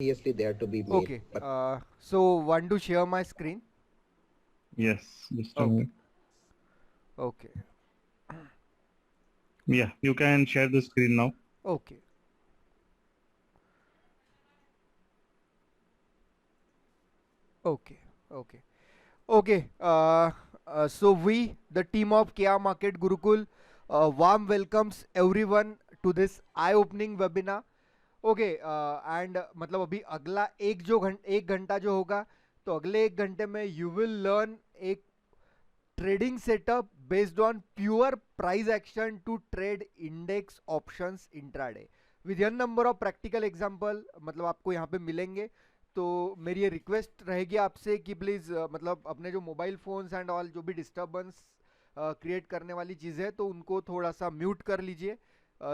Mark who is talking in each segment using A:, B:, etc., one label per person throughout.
A: Obviously they are to be made,
B: Okay.
A: but
B: So want to share my screen?
C: Yes, just a
B: Okay.
C: moment.
B: Okay.
C: Yeah, you can share the screen now.
B: Okay. Okay. Okay. Okay. So we, the team of Kia Market Gurukul, warm welcomes everyone to this eye-opening webinar. Okay and मतलब अभी अगला एक घंटा जो होगा, तो अगले एक घंटे में यू विल लर्न एक trading setup based on pure price action to trade index options intraday with an number of practical example मतलब आपको यहाँ पे मिलेंगे। तो मेरी ये रिक्वेस्ट रहेगी आपसे कि प्लीज़ मतलब अपने जो मोबाइल फोन्स एंड ऑल जो भी डिस्टर्बेंस क्रिएट करने वाली चीज़ है तो उनको थोड़ा सा म्यूट कर लीजिए,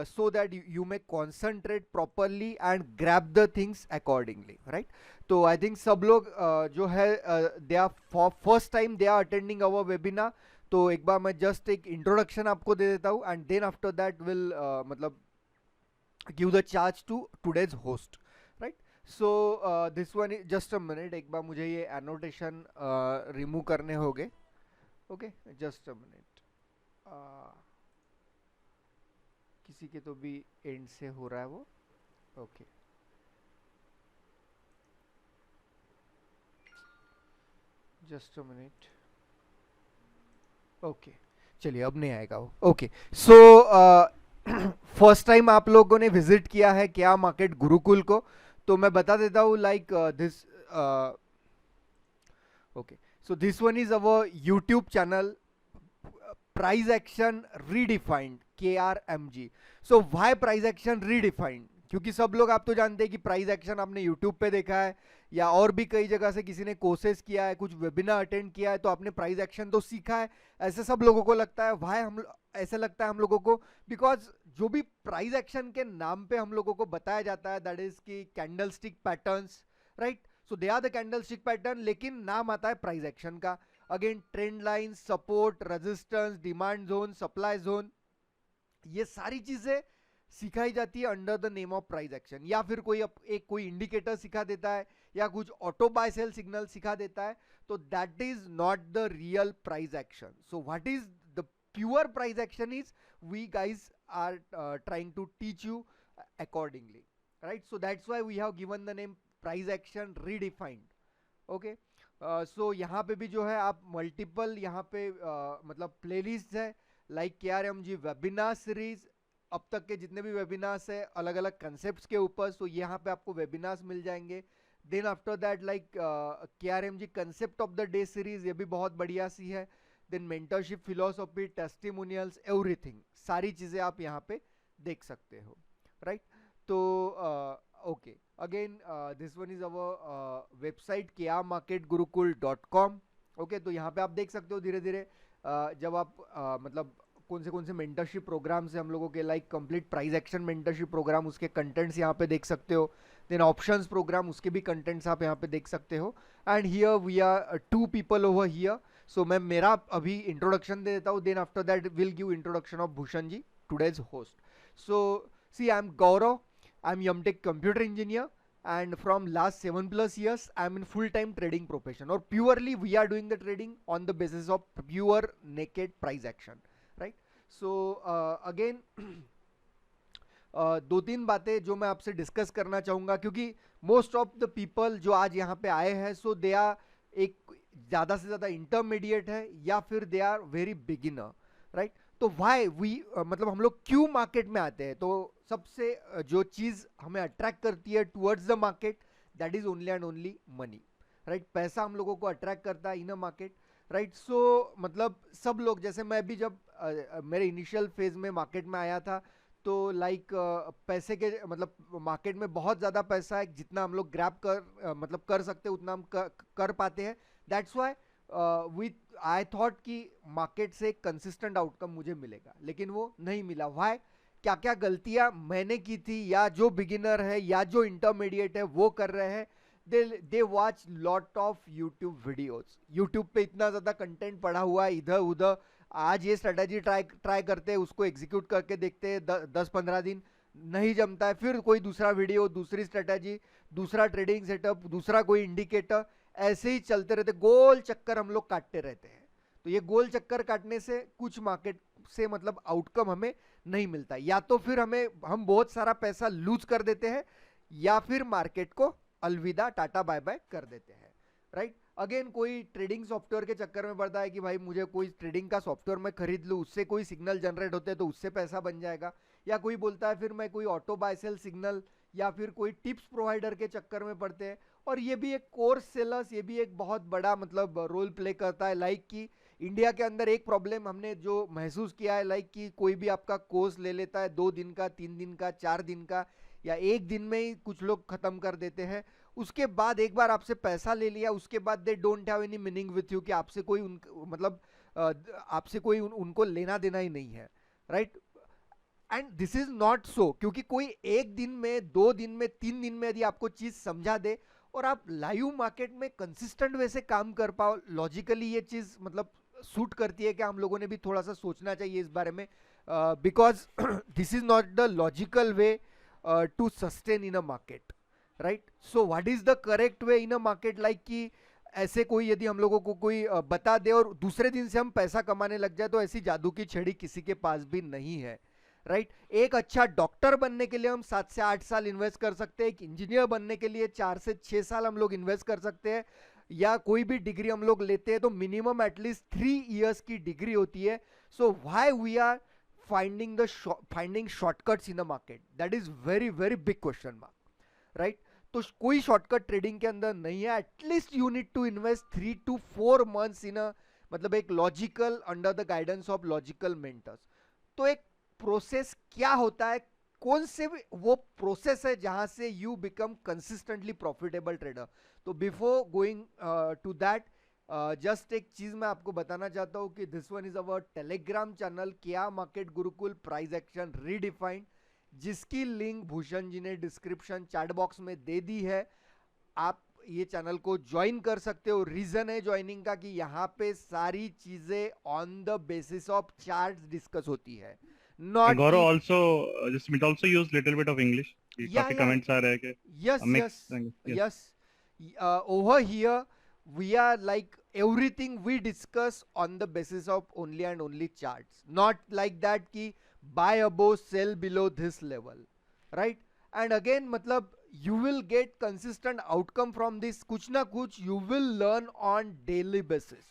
B: so that you may concentrate properly and grab the things accordingly, right? तो आई थिंक सब लोग जो है they are for first time they are attending our webinar. तो एक बार मैं जस्ट एक इंट्रोडक्शन आपको दे देता हूँ and then after that will मतलब give the charge to today's host, right? So this one is just a minute, एक बार मुझे ये एनोटेशन रिमूव करने होंगे। Okay, just a minute. किसी के तो भी एंड से हो रहा है वो। Okay, just a minute. Okay, चलिए अब नहीं आएगा वो। ओके, सो फर्स्ट टाइम आप लोगों ने विजिट किया है क्या मार्केट गुरुकुल को, तो मैं बता देता हूँ like this. Okay, so this one is our YouTube channel price action redefined KRMG। So why price action redefined? क्योंकि सब लोग आप तो जानते हैं कि प्राइस एक्शन आपने यूट्यूब पे देखा है या और भी कई जगह से किसी ने कोर्सेज किया है, कुछ वेबिनार अटेंड किया है, तो आपने प्राइस एक्शन तो सीखा है। ऐसे सब लोगों को लगता है। व्हाई हम ऐसा लगता है हम लोगों को? बिकॉज जो भी प्राइस एक्शन के नाम पे हम लोगों को बताया जाता है दैट इज की candle stick patterns, right? So they are the candle stick pattern, लेकिन नाम आता है प्राइस एक्शन का। Again trend line, support, resistance, demand zone, supply zone, ये सारी चीजें सिखाई जाती है under the name of price action. या फिर एक कोई इंडिकेटर सिखा देता है या कुछ ऑटो बाय सेल सिग्नल सिखा देता है, तो that is not the real price action. So what is the pure price action is we guys are trying to teach you accordingly, right? So that's why we have given the name price action redefined. Okay, so यहाँ पे भी जो है आप multiple यहाँ पे मतलब playlist है लाइक KRMG वेबिनार सीरीज। अब तक के जितने भी वेबिनार्स है अलग अलग कंसेप्ट के ऊपर, सो यहाँ पे आपको वेबिनार्स मिल जाएंगे। Then after that like KRMG concept of the day series, ये भी बहुत बढ़िया सी है। Then mentorship philosophy, testimonials, everything, सारी चीज़ें आप यहाँ पे देख सकते हो, राइट? तो okay, again this one is our website kiamarketgurukul.com। Okay, तो यहाँ पे आप देख सकते हो धीरे धीरे जब आप मतलब कौन से मेंटरशिप प्रोग्राम्स है हम लोगों के, like complete price action mentorship program, उसके कंटेंट्स यहाँ पे देख सकते हो। देन ऑप्शंस प्रोग्राम, उसके भी कंटेंट्स आप यहाँ पे देख सकते हो। And here we are two people over here. So मैं मेरा अभी इंट्रोडक्शन दे देता हूँ, then after that will give introduction of Bhushan ji, today's host. So see, I am Gaurav, I'm MTech computer engineer, and from last 7+ years I'm in full-time trading profession, or purely we are doing the trading on the basis of pure naked price action, right? So again दो तीन बातें जो मैं आपसे discuss करना चाहूँगा, क्योंकि most of the people जो आज यहाँ पे आए हैं सो दे आर एक ज़्यादा से ज़्यादा इंटरमीडिएट है या फिर they are very beginner, right? तो वाई वी मतलब हम लोग क्यों मार्केट में आते हैं? तो सबसे जो चीज़ हमें अट्रैक्ट करती है towards the market, that is only and only money, right? पैसा हम लोगों को अट्रैक्ट करता है इन अ मार्केट, राइट? सो मतलब सब लोग, जैसे मैं भी जब मेरे इनिशियल फेज में मार्केट में आया था, तो लाइक पैसे के मतलब मार्केट में बहुत ज़्यादा पैसा है, जितना हम लोग ग्रैब मतलब कर सकते हैं उतना हम कर पाते हैं। That's why with I thought कि मार्केट से कंसिस्टेंट आउटकम मुझे मिलेगा, लेकिन वो नहीं मिला। वाई? क्या क्या गलतियां मैंने की थी, या जो बिगिनर है या जो इंटरमीडिएट है वो कर रहे हैं? They watch lot of YouTube videos. YouTube पे इतना ज़्यादा कंटेंट पड़ा हुआ है इधर उधर, आज ये स्ट्रेटेजी ट्राई करते हैं, उसको एग्जीक्यूट करके देखते हैं 10-15 दिन, नहीं जमता है, फिर कोई दूसरा वीडियो, दूसरी स्ट्रेटजी, दूसरा ट्रेडिंग सेटअप, दूसरा कोई इंडिकेटर, ऐसे ही चलते रहते, गोल चक्कर हम लोग काटते रहते हैं। तो ये गोल चक्कर काटने से कुछ मार्केट से मतलब आउटकम हमें नहीं मिलता, या तो फिर हम बहुत सारा पैसा लूज कर देते हैं, या फिर मार्केट को अलविदा टाटा बाय बाय कर देते हैं, राइट। अगेन कोई ट्रेडिंग सॉफ्टवेयर के चक्कर में पड़ता है कि भाई मुझे कोई ट्रेडिंग का सॉफ्टवेयर मैं खरीद लूँ, उससे कोई सिग्नल जनरेट होते हैं तो उससे पैसा बन जाएगा, या कोई बोलता है फिर मैं कोई ऑटो बाय सेल सिग्नल या फिर कोई टिप्स प्रोवाइडर के चक्कर में पड़ते हैं। और ये भी एक कोर्स सेलर्स, ये भी एक बहुत बड़ा मतलब रोल प्ले करता है। लाइक कि इंडिया के अंदर एक प्रॉब्लम हमने जो महसूस किया है, लाइक कि कोई भी आपका कोर्स ले लेता है 2 दिन का, 3 दिन का, 4 दिन का, या एक दिन में ही कुछ लोग खत्म कर देते हैं। उसके बाद एक बार आपसे पैसा ले लिया, उसके बाद they don't have any meaning with you, कि आपसे कोई मतलब आपसे कोई उनको लेना देना ही नहीं है, right. And this is not so, क्योंकि कोई एक दिन में, 2 दिन में, 3 दिन में यदि आपको चीज समझा दे और आप लाइव मार्केट में कंसिस्टेंट वैसे काम कर पाओ, लॉजिकली ये चीज मतलब सूट करती है कि हम लोगों ने भी थोड़ा सा सोचना चाहिए इस बारे में, because this is not the logical way to sustain in a market, right. So what is the correct way in a market, like कि ऐसे कोई यदि हम लोगों को कोई बता दे और दूसरे दिन से हम पैसा कमाने लग जाए, तो ऐसी जादू की छड़ी किसी के पास भी नहीं है, राइट। एक अच्छा डॉक्टर बनने के लिए हम 7 से 8 साल इन्वेस्ट कर सकते हैं, एक इंजीनियर बनने के लिए 4 से 6 साल हम लोग इन्वेस्ट कर सकते हैं, या कोई भी डिग्री हम लोग लेते हैं तो मिनिमम एटलीस्ट 3 इयर्स की डिग्री होती है। So why we are finding shortcuts in the market, that is very very big question mark, right. तो कोई शॉर्टकट ट्रेडिंग के अंदर नहीं है। At least you need to invest 3 to 4 months in a मतलब एक logical, under the guidance of logical mentors. तो एक प्रोसेस क्या होता है, कौन से वो प्रोसेस है जहां से you become consistently profitable trader. तो before going to that, just एक चीज मैं आपको बताना चाहता हूं कि this one is our Telegram channel, क्या market Gurukul price action redefined, जिसकी लिंक भूषण जी ने डिस्क्रिप्शन चैट बॉक्स में दे दी है। आप ये चैनल को ज्वाइन कर सकते हो। रीजन है ज्वाइनिंग का कि यहाँ पे सारी चीजें on the basis of charts discuss होती है,
C: And
B: नॉट
C: Gaurav
B: कि
C: also just it also use little bit of English. कि
B: या
C: काफी
B: या
C: comments आ रहे हैं कि
B: yes
C: a mix.
B: yes
C: Yes.
B: yes over here we are like everything we discuss on the basis of only and only charts, not like that ki buy above sell below this level, right। and again मतलब you will get consistent outcome from this, कुछ ना कुछ you will learn on daily basis,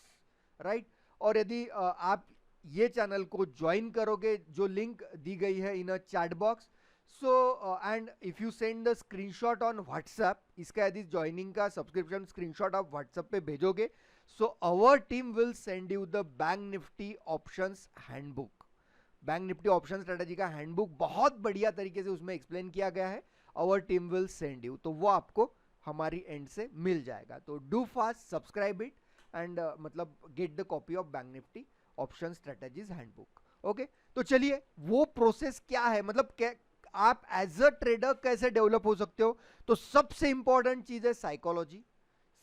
B: right। और यदि आप ये channel को join करोगे, जो लिंक दी गई है in a chat box, so and if you send the screenshot on WhatsApp, इसका यदि ज्वाइनिंग का सब्सक्रिप्शन स्क्रीनशॉट आप व्हाट्सएप पे भेजोगे, so our team will send you the bank Nifty options handbook. Bank Nifty option strategy का handbook बहुत बढ़िया तरीके से उसमें एक्सप्लेन किया गया है। Our team will send you, तो वो आपको हमारी एंड से मिल जाएगा। तो do fast subscribe it and मतलब get the copy of bank Nifty option strategies handbook. Okay, तो चलिए वो प्रोसेस क्या है, मतलब आप एज अ ट्रेडर कैसे डेवलप हो सकते हो। तो सबसे इंपॉर्टेंट चीज है psychology.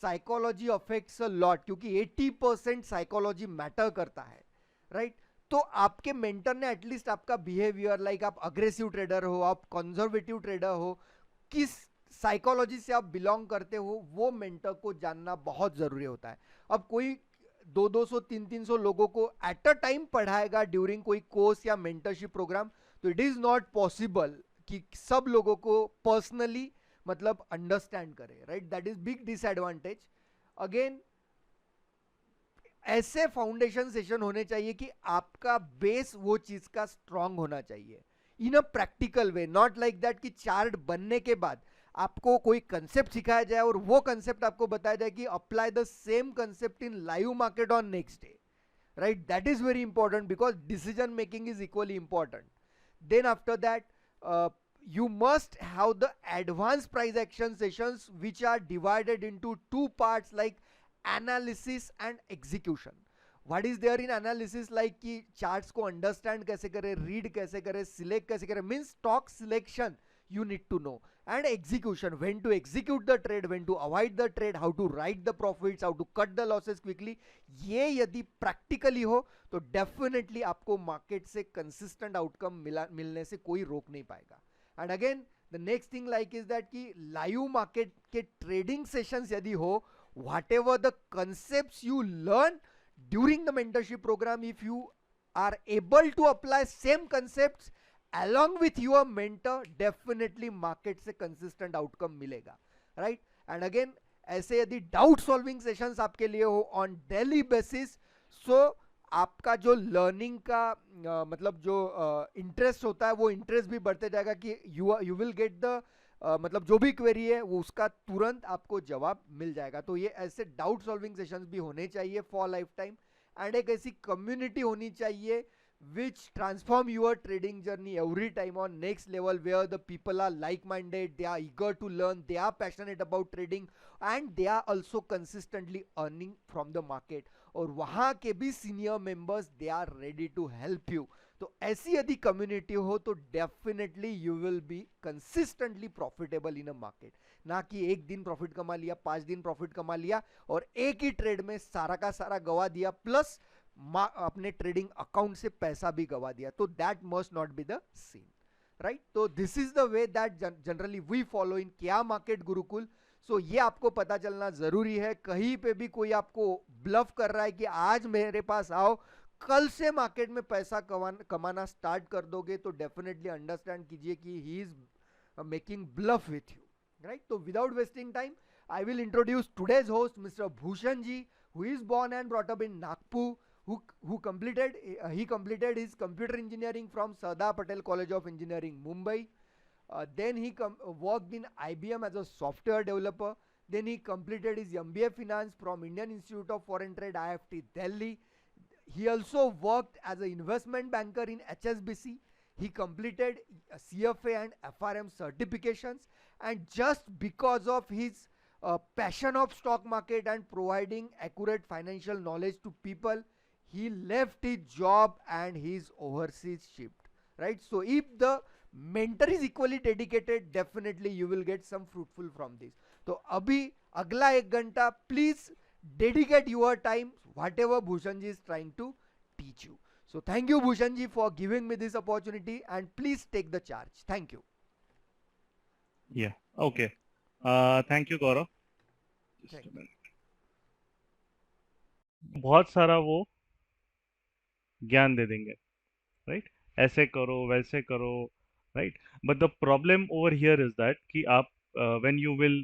B: Psychology affects a lot, क्योंकि 80% साइकोलॉजी मैटर करता है, राइट। तो आपके मेंटर ने एटलीस्ट आपका बिहेवियर, लाइक आप अग्रेसिव ट्रेडर हो, आप कंजर्वेटिव ट्रेडर हो, किस साइकोलॉजी से आप बिलोंग करते हो, वो मेंटर को जानना बहुत जरूरी होता है। अब कोई 200 300 लोगों को एट अ टाइम पढ़ाएगा ड्यूरिंग कोई कोर्स या मेंटरशिप प्रोग्राम, तो इट इज नॉट पॉसिबल कि सब लोगों को पर्सनली मतलब अंडरस्टैंड करे, right. That is big disadvantage. Again ऐसे फाउंडेशन सेशन होने चाहिए कि आपका बेस वो चीज का स्ट्रांग होना चाहिए in a practical way, not like that कि चार्ट बनने के बाद आपको कोई कंसेप्ट सिखाया जाए और वो कंसेप्ट आपको बताया जाए कि apply the same concept in live market on next day, right। That is very important because decision making is equally important. Then after that, you must have the advanced price action sessions which are divided into 2 parts, like analysis and execution. What is there in analysis, like कि charts को understand कैसे करें, read कैसे करें, select कैसे करें, means stock selection you need to know, and execution, when to execute the trade, when to avoid the trade, how to write the profits, how to cut the losses quickly। ये यदि practically हो तो definitely आपको market से consistent outcome मिलने से कोई रोक नहीं पाएगा। And again the next thing like is that कि लाइव मार्केट के ट्रेडिंग सेशंस यदि हो, whatever the concept you learn during the mentorship program, if you are able to apply same concepts along with your mentor, definitely market से consistent outcome मिलेगा, right? And again, ऐसे यदि doubt solving sessions आपके लिए हो on daily basis, सो आपका जो learning का मतलब जो इंटरेस्ट होता है वो इंटरेस्ट भी बढ़ते जाएगा कि यू विल गेट द मतलब जो भी क्वेरी है वो उसका तुरंत आपको जवाब मिल जाएगा. तो ये ऐसे डाउट सॉल्विंग सेशंस भी होने चाहिए फॉर लाइफ टाइम. एंड एक ऐसी कम्युनिटी होनी चाहिए which transform your trading journey every time on next level, where the people are like minded, they are eager to learn, they are passionate about trading, and they are also consistently earning from the market. और वहाँ के भी senior members they are ready to help you. तो ऐसी यदि community हो तो definitely you will be consistently profitable in a market. ना कि एक दिन प्रॉफिट कमा लिया, 5 दिन प्रॉफिट कमा लिया और एक ही ट्रेड में सारा का सारा गवा दिया, प्लस अपने ट्रेडिंग अकाउंट से पैसा भी गवा दिया. तो that must not be the scene, right? तो this is the way that generally we follow in क्या मार्केट गुरुकुल. सो ये आपको पता चलना जरूरी है. कहीं पे भी कोई आपको ब्लफ कर रहा है कि आज मेरे पास आओ, कल से मार्केट में पैसा कमाना स्टार्ट कर दोगे, तो डेफिनेटली अंडरस्टैंड कीजिए कि he is making bluff with you, right? तो without wasting time, I will introduce today's host, Mr. Bhushan Ji, who is born and brought up in Nagpur, who completed his computer engineering from Sardar Patel College of Engineering, Mumbai. Then he worked in IBM as a software developer. Then he completed his MBA Finance from Indian Institute of Foreign Trade, IFT, Delhi. He also worked as an investment banker in HSBC. He completed CFA and FRM certifications, and just because of his passion of stock market and providing accurate financial knowledge to people, he left his job and his overseas shift, right? So if the mentor is equally dedicated, definitely you will get some fruitful from this. तो अभी अगला 1 घंटा please dedicate your time whatever Bhushan ji is trying to teach you. So thank you Bhushan ji for giving me this opportunity, and please take the charge. Thank you.
C: Yeah. Okay. Thank you, Gaurav. Just
B: Thank
C: a
B: you.
C: minute.
A: बहुत सारा वो ज्ञान दे देंगे, right? ऐसे करो, वैसे करो, right? But the problem over here is that कि आप व्हेन यू विल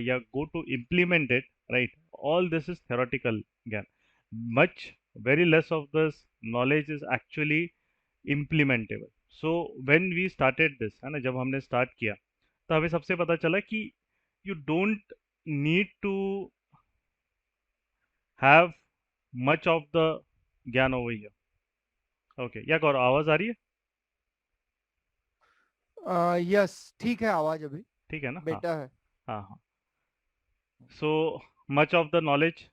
A: या go to implement it, right, all this is theoretical ज्ञान. Much very less of this knowledge is actually implementable. So when we started this, है ना, जब हमने start किया तो हमें सबसे पता चला कि you don't need to have much of the ज्ञान ओवर हियर. ओके, या गौरव आवाज आ रही है?
B: यस, ठीक है, आवाज अभी
A: ठीक है ना? हाँ
B: बेटा है.
A: हाँ हाँ. So much of the knowledge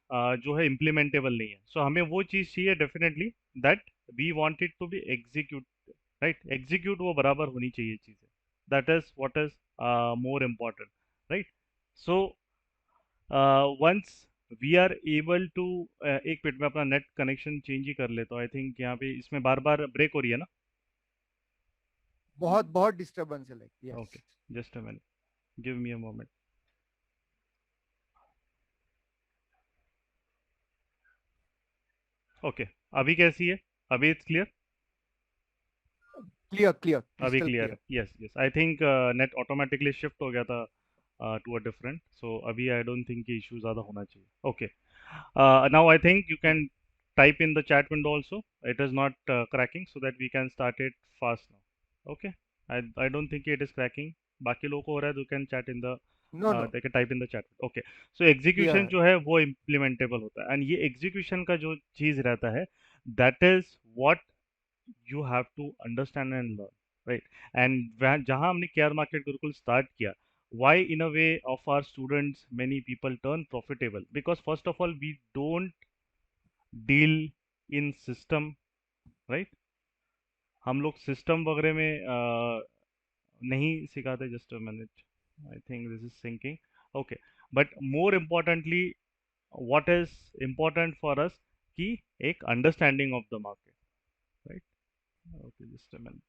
A: जो है इम्प्लीमेंटेबल नहीं है. सो हमें वो चीज़ चाहिए definitely that we want it to be execute, right? Execute वो बराबर होनी चाहिए चीज़ें. That is what is more important, right? So once we are able to, एक मिनट में अपना नेट कनेक्शन चेंज ही कर लेता हूँ. आई थिंक यहाँ पे इसमें बार बार ब्रेक हो रही है ना?
B: बहुत बहुत डिस्टर्बेंस है, like. Yes.
A: Okay, just a minute, give me a moment. Okay, अभी कैसी है? अभी इट्स क्लियर?
B: क्लियर क्लियर,
A: अभी
B: क्रिस्टल
A: क्लियर है.
B: Clear.
A: Yes yes, I think net automatically shift हो गया था टू अ डिफरेंट. सो अभी आई डोंट थिंक कि इशू ज़्यादा होना चाहिए. Okay, now I think you can type in the chat window also. It is not cracking, so that we can start it fast now. Okay, I don't think it is cracking. बाकी लोगों को हो रहा है, you can chat in the
B: no no,
A: they can type in the chat. Okay, so
B: clear
A: execution
B: है.
A: जो है वो implementable होता है, and ये execution का जो चीज़ रहता है, that is what you have to understand and learn, right? And जहाँ हमने केयर मार्केट गुरुकुल स्टार्ट किया, why in a way of our students many people turn profitable, because first of all we don't deal in system, right? हम लोग system वगैरह में नहीं सिखाते. Just a minute, I think this is sinking. Okay, but more importantly what is important for us कि एक understanding of the market, right? Okay, just a minute.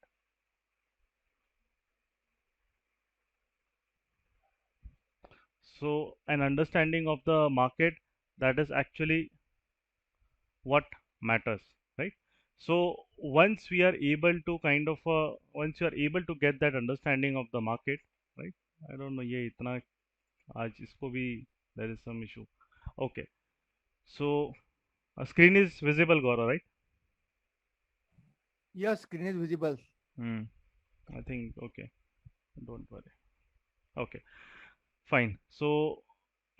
A: So an understanding of the market, that is actually what matters, right? So once we are able to once you are able to get that understanding of the market, right? I don't know ये इतना आज इसको भी there is some issue. Okay, so a screen is visible, Gaurav, right?
B: Yes, screen is visible.
A: Hmm. I think okay. Don't worry. Okay, fine. So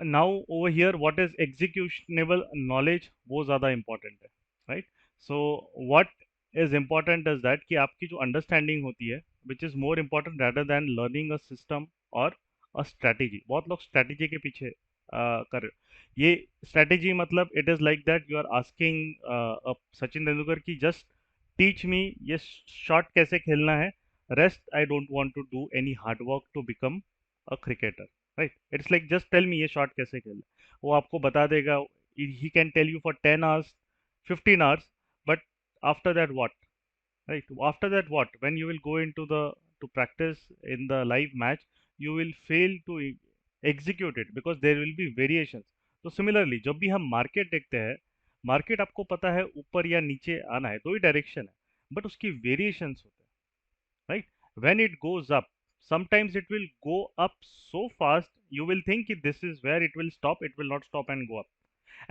A: now over here, what is executionable knowledge, वो ज़्यादा important है, right? So what is important is that कि आपकी जो understanding होती है, which is more important rather than learning a system or a strategy. बहुत लोग strategy के पीछे कर रहे हो। ये strategy मतलब it is like that you are asking Sachin Tendulkar की just teach me ये shot कैसे खेलना है, rest I don't want to do any hard work to become a cricketer. Right, it's like just tell me ये shot कैसे खेलना है। वो आपको बता देगा, he can tell you for 10 hours, 15 hours, but after that what, right? After that what, when you will go into the to practice in the live match, you will fail to execute it because there will be variations. तो similarly जब भी हम market देखते हैं, market आपको पता है ऊपर या नीचे आना है, दो ही डायरेक्शन है, बट उसकी वेरिएशंस होते हैं, right? When it goes up, sometimes it will go up so fast you will think कि this is where it will stop, it will not stop and go up,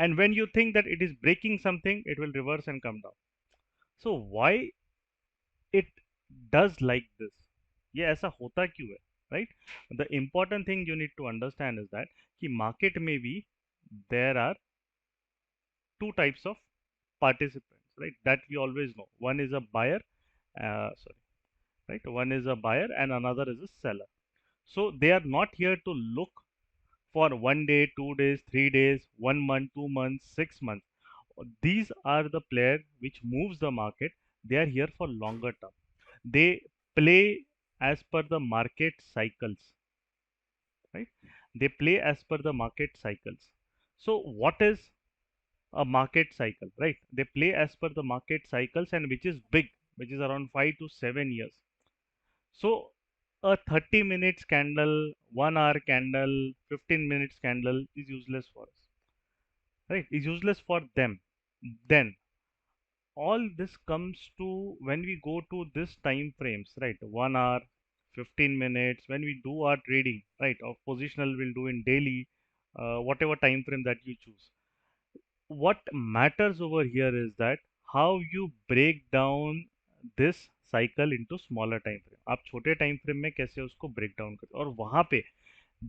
A: and when you think that it is breaking something, it will reverse and come down. So why it does like this, ये ऐसा होता क्यों है, right? The important thing you need to understand is that कि market में भी there are two types of participants, right? That we always know. One is a buyer, sorry, right? One is a buyer and another is a seller. So they are not here to look for 1 day, 2 days, 3 days, 1 month, 2 months, 6 months. These are the player which moves the market. They are here for longer term. They play as per the market cycles, right? They play as per the market cycles. So what is a market cycle, right? They play as per the market cycles, and which is big, which is around 5 to 7 years. So a 30 minutes candle, 1 hour candle, 15 minutes candle is useless for us, right? Is useless for them. Then all this comes to when we go to this time frames, right? 1 hour, 15 minutes, when we do our trading, right? Of positional we'll do in daily, whatever time frame that you choose. What matters over here is that how you break down this cycle into smaller time frame. आप छोटे time frame में कैसे उसको break down करते हो, और वहां पे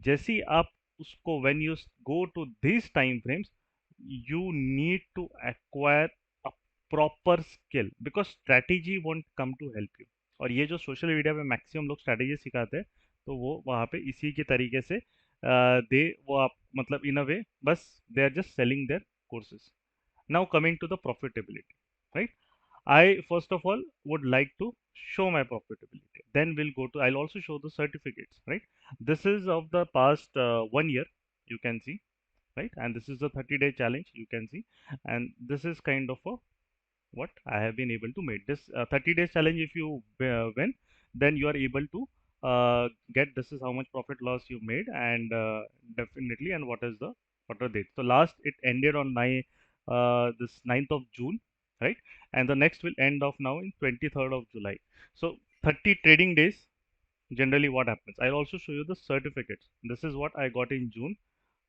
A: जैसे ही आप उसको when you go to these time frames, you need to acquire a proper skill because strategy won't come to help you. और ये जो सोशल मीडिया पे मैक्सिमम लोग स्ट्रैटेजी सिखाते हैं, तो वो वहाँ पे इसी के तरीके से दे वो आप मतलब इन अ वे बस they are just selling their courses. Now coming to the profitability, right? I first of all would like to show my profitability. Then we'll go to, I'll also show the certificates, right? This is of the past 1 year, you can see, right? And this is the 30-day challenge, you can see. And this is kind of a what I have been able to make. This 30 days challenge, if you win, then you are able to get this is how much profit loss you made, and definitely, and what are date. So last it ended on this 9th of June, right? And the next will end of now in 23rd of July. So 30 trading days. Generally, what happens? I'll also show you the certificates. This is what I got in June,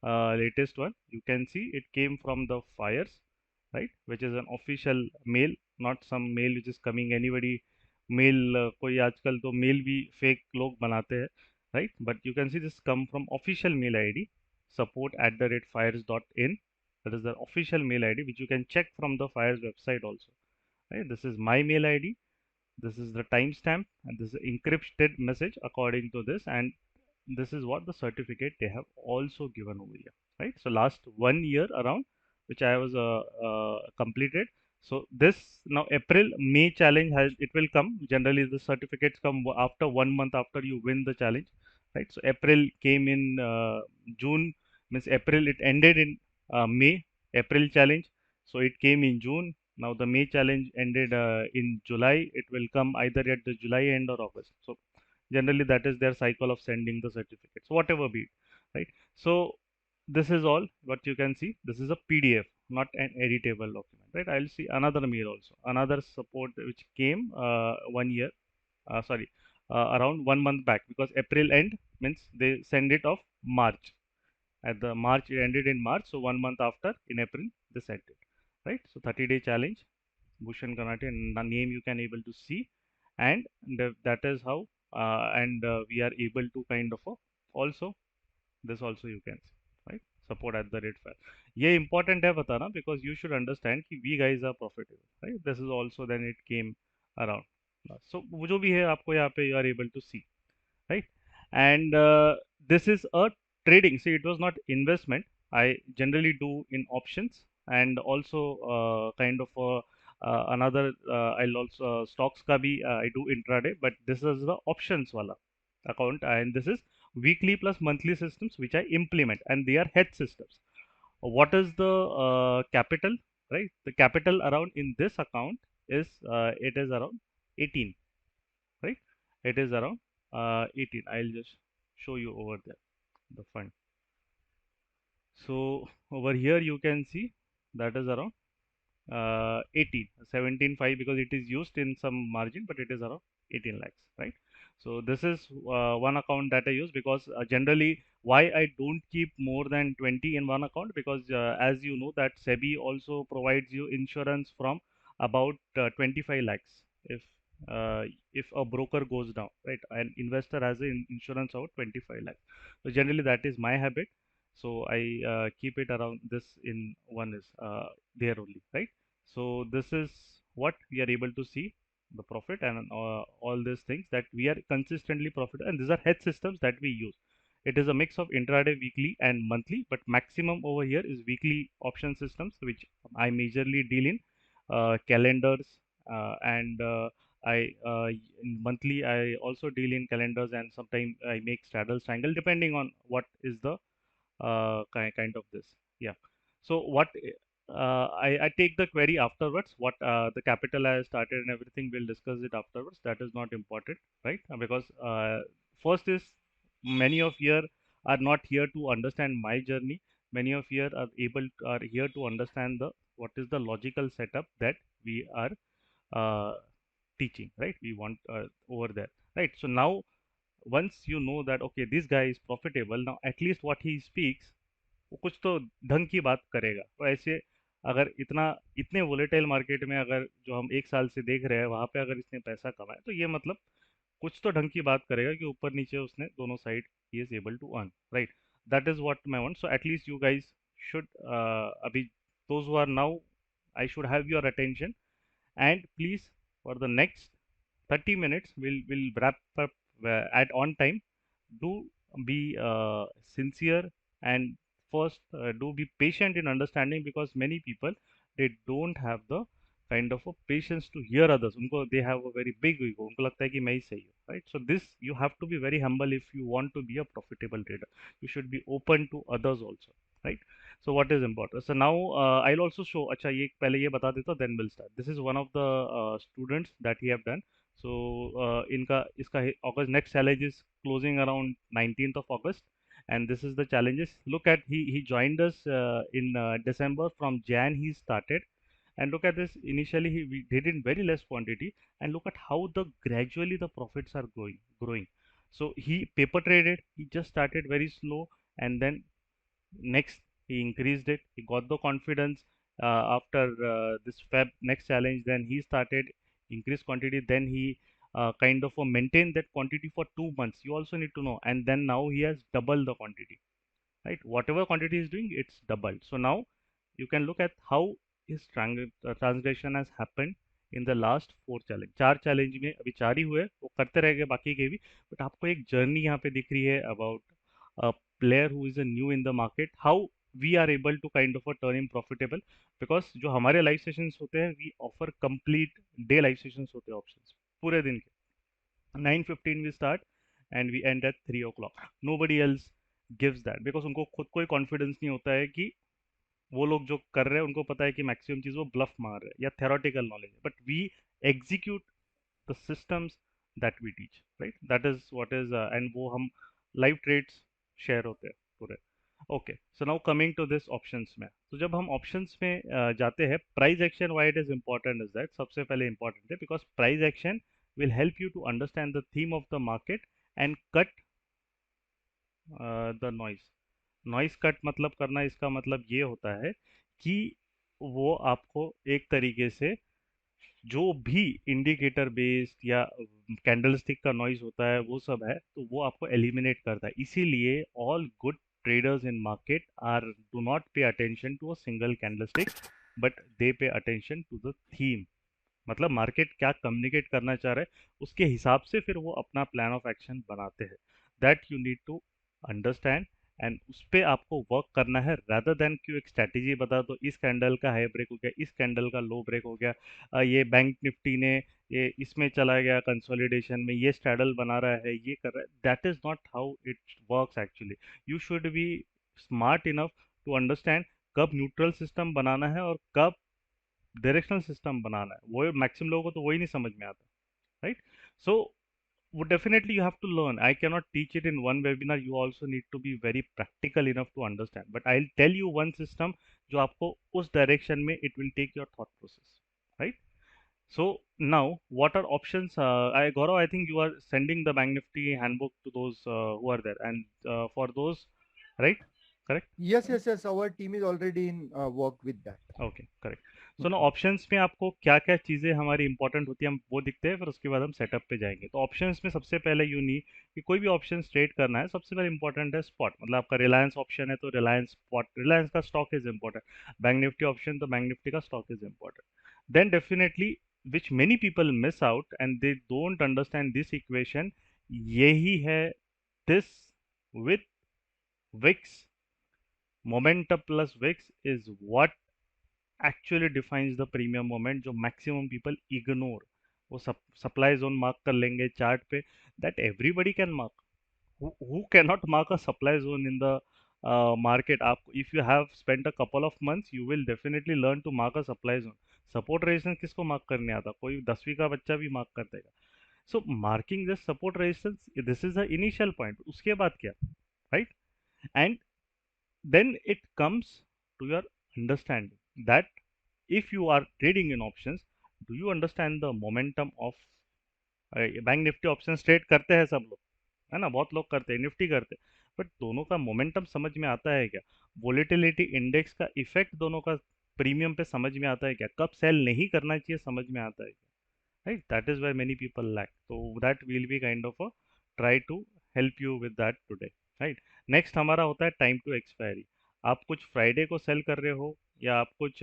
A: latest one. You can see it came from the fires, right? Which is an official mail, not some mail which is coming anybody mail. कोई आजकल तो mail भी fake लोग बनाते हैं, right? But you can see this come from official mail ID, support@fires.in. That is the official mail ID which you can check from the fires website also, right? This is my mail ID, this is the timestamp, and this is encrypted message according to this, and this is what the certificate they have also given over here, right? So last 1 year around, which I was completed. So this now April May challenge has, it will come. Generally the certificates come after 1 month after you win the challenge, right? So April came in June, means April it ended in May. April challenge, so it came in June. Now the May challenge ended in July. It will come either at the July end or August. So generally that is their cycle of sending the certificates, whatever be it. right? So this is all what you can see. This is a PDF, not an editable document, right? I'll see another mail also, another support which came 1 year, sorry, around 1 month back, because April end means they send it of March. At the March, it ended in March, so 1 month after in April they sent it, right? So 30-day challenge, Bhushan Kanate, and the name you can able to see, and that is how, and we are able to kind of also, this also you can see, right? Support at the rate fair. ये important है बताना, because you should understand कि we guys are profitable, right? This is also then it came around. So वो जो भी है आपको यहाँ पे you are able to see, right? And this is a trading. See, it was not investment. I generally do in options, and also kind of another. I'll also stocks ka bhi I do intraday, but this is the options wala account, and this is weekly plus monthly systems which I implement, and they are hedge systems. What is the capital, right? The capital around in this account is it is around 18, right? It is around 18. I'll just show you over there the fund. So over here you can see that is around 18, 17.5, because it is used in some margin, but it is around 18 lakhs, right? So this is one account that I use, because generally why I don't keep more than 20 in one account, because as you know that SEBI also provides you insurance from about 25 lakhs uh, if a broker goes down, right? An investor has an insurance of 25 lakhs. So generally that is my habit. So I keep it around this in one is there only, right? So this is what we are able to see the profit, and all these things that we are consistently profit, and these are hedge systems that we use. It is a mix of intraday, weekly, and monthly, but maximum over here is weekly option systems, which I majorly deal in calendars, and in monthly I also deal in calendars, and sometimes I make straddle triangle depending on what is the kind of this. Yeah. So what I take the query afterwards. What the capital I started and everything, we'll discuss it afterwards. That is not important, right? Because first is, many of you are not here to understand my journey. Many of you are here to understand the what is the logical setup that we are uh, teaching, right? We want over there, right? So now once you know that okay, this guy is profitable, now at least what he speaks, वो कुछ तो ढंग की बात करेगा। तो ऐसे अगर इतने वोलेटाइल मार्केट में अगर जो हम 1 साल से देख रहे हैं वहाँ पे अगर इसने पैसा कमाया, तो ये मतलब कुछ तो ढंग की बात करेगा कि ऊपर नीचे उसने दोनों साइड ही is able to earn, right? That is what मैं want. So at least you guys should अभी those who are now, I should have your attention, and please, for the next 30 minutes we'll wrap up at on time. Do be sincere, and first do be patient in understanding, because many people, they don't have the kind of a patience to hear others. Unko, they have a very big ego, उनको लगता है कि मैं ही सही हूँ, right? So this, you have to be very humble if you want to be a profitable trader. You should be open to others also, right? So what is important? So now I'll also show, अच्छा ये पहले ये बता देता, then we'll start. This is one of the students that he have done. So इनका इसका August next challenge is closing around 19th of August, and this is the challenges. Look at, he joined us in December. From Jan he started, and look at this. Initially we did in very less quantity, and look at how the gradually the profits are growing. So he paper traded. He just started very slow, and then next he increased it. He got the confidence after this Feb next challenge. Then he started increase quantity. Then he kind of maintained that quantity for 2 months. You also need to know, and then now he has doubled the quantity, right? Whatever quantity is doing, it's doubled. So now you can look at how his transgression has happened in the last 4 challenge. 4 challenge में अभी 4 ही हुए, वो करते रहेंगे बाकी के भी, but आपको एक जर्नी यहाँ पे दिख रही है about a player who is a new in the market, how we are able to kind of turn him profitable. Because जो हमारे लाइव सेशंस होते हैं, we offer complete day live sessions होते हैं ऑप्शंस पूरे दिन के। 9:15 we start and we end at 3 o'clock. Nobody else gives that, because उनको खुद कोई कॉन्फिडेंस नहीं होता है कि वो लोग जो कर रहे हैं उनको पता है कि मैक्सिमम चीज़ वो ब्लफ मार रहे हैं या थेरोटिकल नॉलेज है, but we execute the systems that we teach, right? That is what is, and वो हम लाइव ट्रेड्स शेयर होते हैं, पूरे। Okay, so now coming to this options में, तो जब हम ऑप्शंस में जाते हैं, price action why it is important is that, सबसे पहले इंपॉर्टेंट है because price action will help you to understand the theme of the market and cut the noise. Noise cut मतलब करना, इसका मतलब ये होता है कि वो आपको एक तरीके से जो भी इंडिकेटर बेस्ड या कैंडलस्टिक का नॉइज होता है वो सब है, तो वो आपको एलिमिनेट करता है। इसीलिए all good traders in market are do not pay attention to a single candlestick, but they pay attention to the theme। मतलब मार्केट क्या कम्युनिकेट करना चाह रहा है, उसके हिसाब से फिर वो अपना प्लान ऑफ एक्शन बनाते हैं। That you need to understand and उस पर आपको वर्क करना है, rather देन कि एक स्ट्रैटेजी बता दो, इस कैंडल का हाई ब्रेक हो गया, इस कैंडल का लो ब्रेक हो गया, ये बैंक निफ्टी ने ये इसमें चला गया कंसोलिडेशन में, ये स्ट्रैडल बना रहा है, ये कर रहा है। That is not how it works actually. You should be smart enough to understand कब न्यूट्रल सिस्टम बनाना है और कब डायरेक्शनल सिस्टम बनाना है। वो मैक्सिमम लोगों को तो वही नहीं समझ में आता, राइट? सो वो definitely you have to learn. I cannot teach it in one webinar. You also need to be very practical enough to understand, but I'll tell you one system जो आपको उस direction में it will take your thought process, right? So now what are options? Gaurav, I think you are sending the Bank Nifty handbook to those who are there, and for those, right? Correct?
B: Yes. Our team is already in work with that.
A: Okay, correct. So ना options में आपको क्या क्या चीज़ें हमारी important होती है हम वो दिखते हैं, फिर उसके बाद हम सेटअप पे जाएंगे। तो ऑप्शंस में सबसे पहले यू नी कि कोई भी ऑप्शन ट्रेड करना है, सबसे पहले इंपॉर्टेंट है स्पॉट। मतलब आपका रिलायंस ऑप्शन है तो रिलायंस स्पॉट, रिलायंस का stock is important. Bank Nifty option तो बैंक निफ्टी का stock is important. Then definitely which many people miss out and they don't understand this equation, यही है this with VIX. Momentum plus VIX is what actually defines the premium moment, जो maximum people ignore। वो supply zone mark कर लेंगे chart पे, that everybody can mark। who cannot mark a supply zone in the market? आप if you have spent a couple of months you will definitely learn to mark a supply zone। Support resistance किसको mark करने आता? कोई 10वीं का बच्चा भी mark कर देगा। So marking this support resistance, this is the initial point. उसके बाद क्या, right? And then it comes to your understanding that if you are trading in options, do you understand the momentum of bank Nifty option trade करते हैं सब लोग, है ना? बहुत लोग करते हैं, निफ्टी करते हैं, बट दोनों का मोमेंटम समझ में आता है क्या? वोलेटिलिटी इंडेक्स का इफेक्ट दोनों का प्रीमियम पे समझ में आता है क्या? कब सेल नहीं करना चाहिए समझ में आता है क्या? Right, that is why many people lack. तो that will be kind of a try to help you with that today, right? Next हमारा होता है टाइम टू एक्सपायरी। आप कुछ फ्राइडे को सेल कर रहे हो या आप कुछ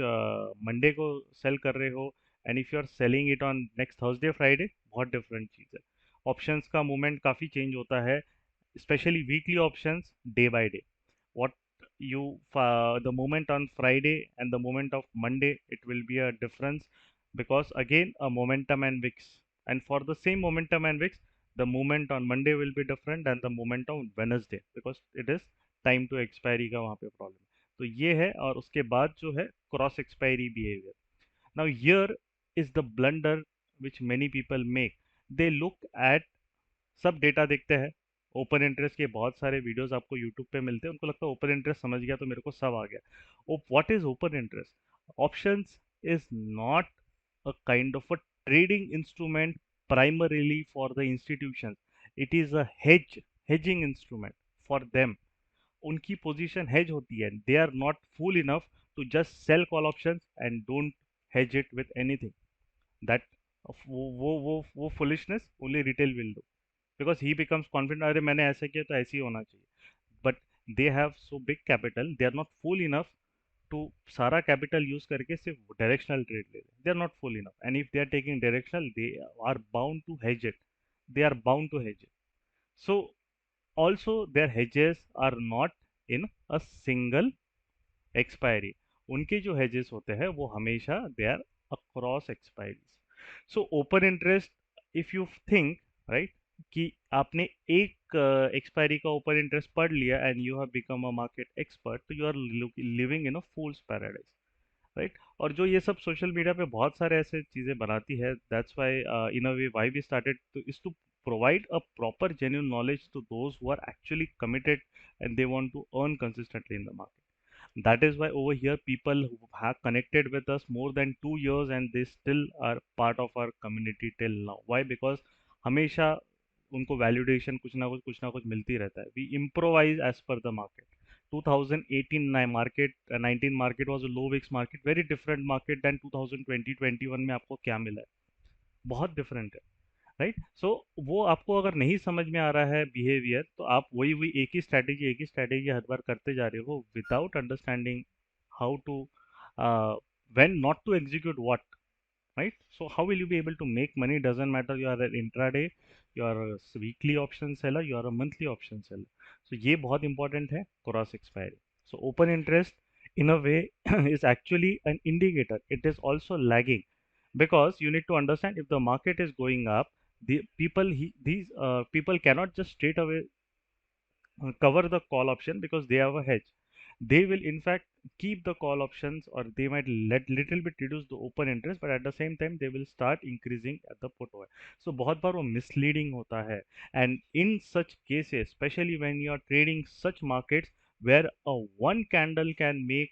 A: मंडे को सेल कर रहे हो, and if you are selling it on next Thursday Friday, बहुत डिफरेंट चीज़ है। ऑप्शंस का मूवमेंट काफ़ी चेंज होता है, especially weekly options day by day। What you the moment on Friday and the moment of Monday, it will be a difference because again a momentum and VIX, and for the same momentum and VIX the movement on Monday will be different and the movement on Wednesday because it is time to expiry का वहाँ पे problem. तो ये है, और उसके बाद जो है cross expiry behaviour. Now here is the blunder which many people make। they look at, सब डेटा देखते हैं, ओपन इंटरेस्ट के बहुत सारे वीडियोस आपको यूट्यूब पे मिलते हैं, उनको लगता है ओपन इंटरेस्ट समझ गया तो मेरे को सब आ गया। What is open interest? Options is not a kind of a trading instrument primarily for the institutions। it is a hedging instrument for them। उनकी पोजीशन hedge होती है, they are not fool enough to just sell call options and don't hedge it with anything। that वो foolishness only retail will do because he becomes confident, अरे मैंने ऐसा किया तो ऐसे ही होना चाहिए। but they have so big capital, they are not fool enough to सारा capital use करके सिर्फ directional trade ले ले। they are not fool enough, and if they are taking directional they are bound to hedge it। they are bound to hedge it। so also their hedges are not in a single expiry। उनके जो hedges होते हैं वो हमेशा they are across expiries। so open interest, if you think, right, कि आपने एक expiry का ओपन इंटरेस्ट पढ़ लिया and you have become a market expert, तो you are living in a fool's paradise, right? और जो ये सब सोशल मीडिया पे बहुत सारे ऐसे चीज़ें बनाती है, that's why in a way why we started, तो is to provide a proper genuine knowledge to those who are actually committed and they want to earn consistently in the market. That is why over here people who have connected with us more than 2 years and they still are part of our community till now. Why? Because हमेशा उनको value addition कुछ ना कुछ मिलती रहता है. We improvise as per the market. 2018 market 19 market was a low VIX market, very different market than 2020-21 में आपको क्या मिला है, बहुत डिफरेंट है. राइट. सो वो आपको अगर नहीं समझ में आ रहा है बिहेवियर, तो आप वही वही एक ही स्ट्रैटेजी हर बार करते जा रहे हो without understanding how to when not to execute what. Right. So how will you be able to make money? Doesn't matter you are an intraday, you are weekly option seller, you are a monthly option seller. So ये बहुत important है cross expiry. So open interest in a way is actually an indicator. It is also lagging because you need to understand if the market is going up, these people cannot just straight away cover the call option because they have a hedge. They will in fact keep the call options, or they might let little bit reduce the open interest, but at the same time they will start increasing at the put away. So बहुत बार वो misleading होता है. And in such cases, especially when you are trading such markets where a one candle can make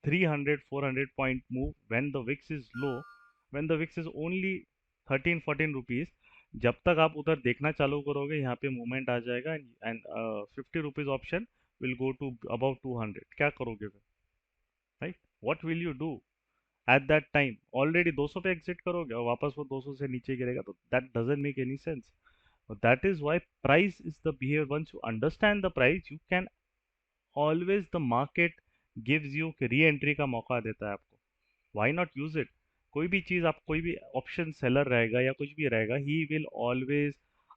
A: 300-400 point move when the VIX is low, when the VIX is only 13-14 rupees, जब तक आप उधर देखना चालू करोगे यहाँ पे मूवमेंट आ जाएगा and 50 rupees option will go to about 200. क्या करोगे फिर? Right. What will you do at that time? Already 200 पे एग्जिट करोगे और वापस वो 200 से नीचे गिरेगा, तो that doesn't make any sense. That is why price is the behaviour. Once you understand the price, you can always, the market gives you re entry का मौका देता है आपको. Why not use it? कोई भी चीज आप, कोई भी ऑप्शन सेलर रहेगा या कुछ भी रहेगा, he will always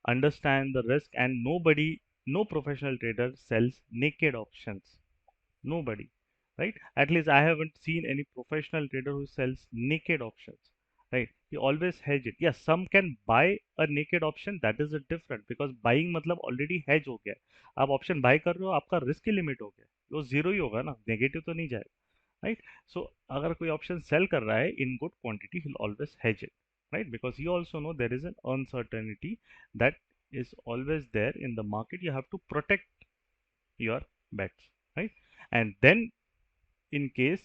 A: understand the risk. And nobody, no professional trader sells naked options. Nobody, right? At least I haven't seen any professional trader who sells naked options, right? He always hedge it. Yes, some can buy a naked option, that is a different, because buying मतलब already hedge हो गया. आप option buy कर रहे हो, आपका risk limit हो गया, वो जीरो ही होगा ना, नेगेटिव तो नहीं जाएगा. राइट. सो अगर कोई ऑप्शन सेल कर रहा है in good quantity, he will always hedge it. Right. Because he also know there is an uncertainty that is always there in the market. You have to protect your bets, right? And then in case,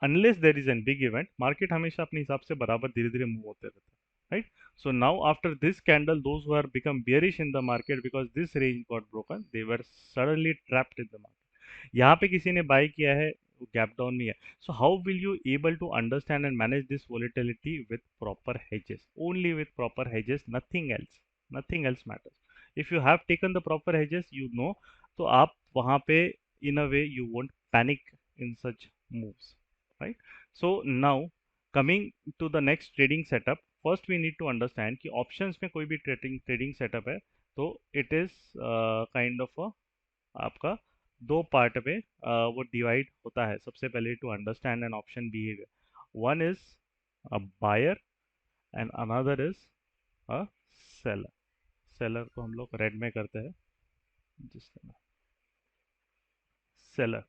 A: unless there is a big event, market हमेशा अपने हिसाब से बराबर धीरे धीरे move होते रहता है. Right. So now after this candle, those who are become bearish in the market because this range got broken, they were suddenly trapped in the market. यहाँ पे किसी ने बाय किया है, गैप डाउन में है. So how will you able to understand and manage this volatility? With proper hedges, only with proper hedges, nothing else. Nothing else matters. If you have taken the proper hedges, you know, तो आप वहाँ पे in a way you won't panic in such moves. Right. So now coming to the next trading setup, first we need to understand कि options में कोई भी trading setup है तो इट इज काइंड ऑफ आपका दो पार्ट में वो डिवाइड होता है. सबसे पहले to understand an option behaviour, one is a buyer and another is a seller. Seller को हम लोग रेड में करते हैं, जिस seller.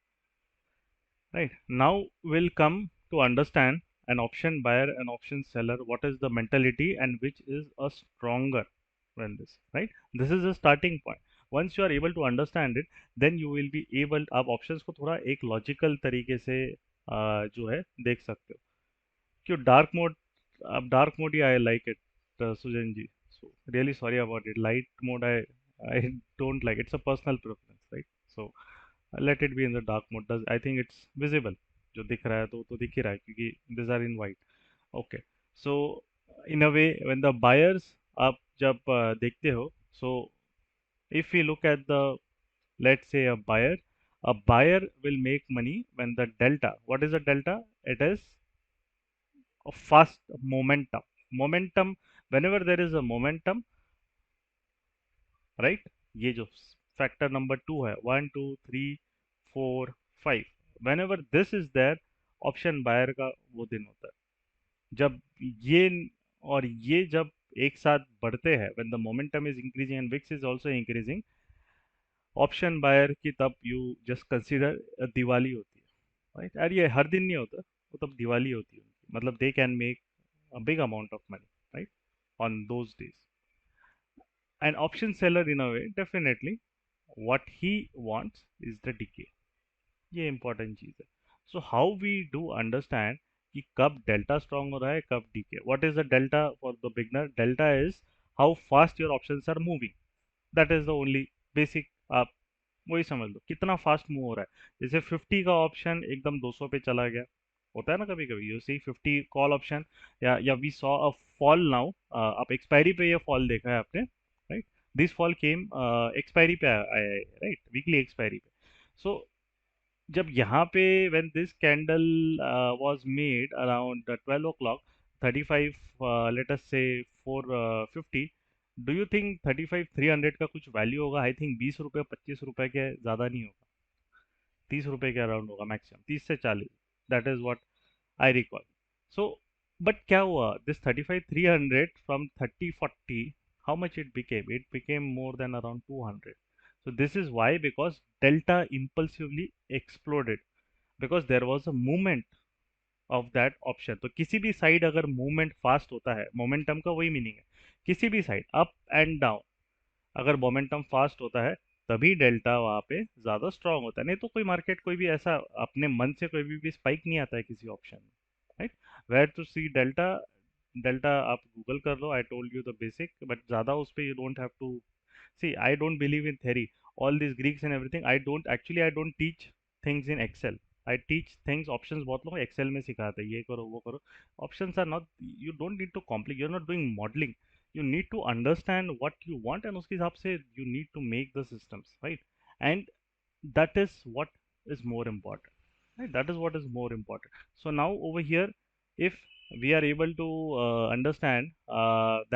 A: Right. Now we'll come to understand an option buyer and option seller, what is the mentality and which is a stronger than this. Right. This is a starting point. Once you are able to understand it, then you will be able, आप options को थोड़ा एक logical तरीके से जो है देख सकते हो. क्यों डार्क मोड? अब डार्क मोड ही I like it Sujan ji. So really sorry about it. Light mode I don't like. It's a personal preference. Right. So let it be in the dark mode. Does, I think it's visible. जो दिख रहा है तो दिख ही रहा है क्योंकि these are in white. Okay. So in a way when the buyers, आप जब देखते हो, so if we look at the, let's say a buyer will make money when the delta, what is the delta? It is a fast momentum. Momentum, whenever there is a momentum, right? ये जो factor number 2 है, 1 2 3 4 5, whenever this is there, option buyer का वो दिन होता है जब ये और ये जब एक साथ बढ़ते हैं, when the momentum is increasing and VIX is also increasing, option buyer की तब यू जस्ट कंसीडर दिवाली होती है. राइट. और ये हर दिन नहीं होता, वो तब दिवाली होती है उनकी. मतलब दे can make a big amount of money, right, on those days. an option seller in a way, definitely what he wants is the decay. ये important चीज है. So how we do understand कि कब delta strong हो रहा है, कब decay. What is the delta for the beginner? Delta is how fast your options are moving. That is the only basic. आप वही समझ लो कितना फास्ट मूव हो रहा है. जैसे 50 का ऑप्शन एकदम 200 पे चला गया, होता है ना कभी कभी. यू सी 50 कॉल ऑप्शन, या we saw a fall now. आप एक्सपायरी पे ये फॉल देखा है आपने, राइट. दिस फॉल केम एक्सपायरी पे आया है, राइट, वीकली एक्सपायरी पे. सो जब यहाँ पे when this candle was made around 12 o'clock, 35, let us say 450, do you think 35 300 का कुछ वैल्यू होगा? आई थिंक 20 रुपये 25 रुपए के ज़्यादा नहीं होगा, 30 रुपए के अराउंड होगा मैक्सिमम, 30 से 40. That is what I recall. So but क्या हुआ, this 35 300 from 30 40, how much it became? It became more than around 200. So this is why, because delta impulsively exploded, because there was a movement of that option. तो किसी भी side अगर movement fast होता है, momentum का वही meaning है, किसी भी साइड अप एंड डाउन अगर मोमेंटम फास्ट होता है, तभी डेल्टा वहाँ पे ज़्यादा स्ट्रांग होता है. नहीं तो कोई मार्केट कोई भी ऐसा अपने मन से कोई भी स्पाइक नहीं आता है किसी ऑप्शन में, right. Where to see delta? Delta आप गूगल कर लो, I told you the basic, but ज़्यादा उस पर you don't have to see. I don't believe in theory, all this Greeks and everything. I don't teach things in Excel. I teach things, options बहुत लोग Excel में सिखाते हैं, ये करो वो करो. Options are not, you don't need to complicate, you are not doing modelling. You need to understand what you want, and उसके हिसाब से you need to make the systems, right. And that is what is more important, right. That is what is more important. So now over here, if we are able to understand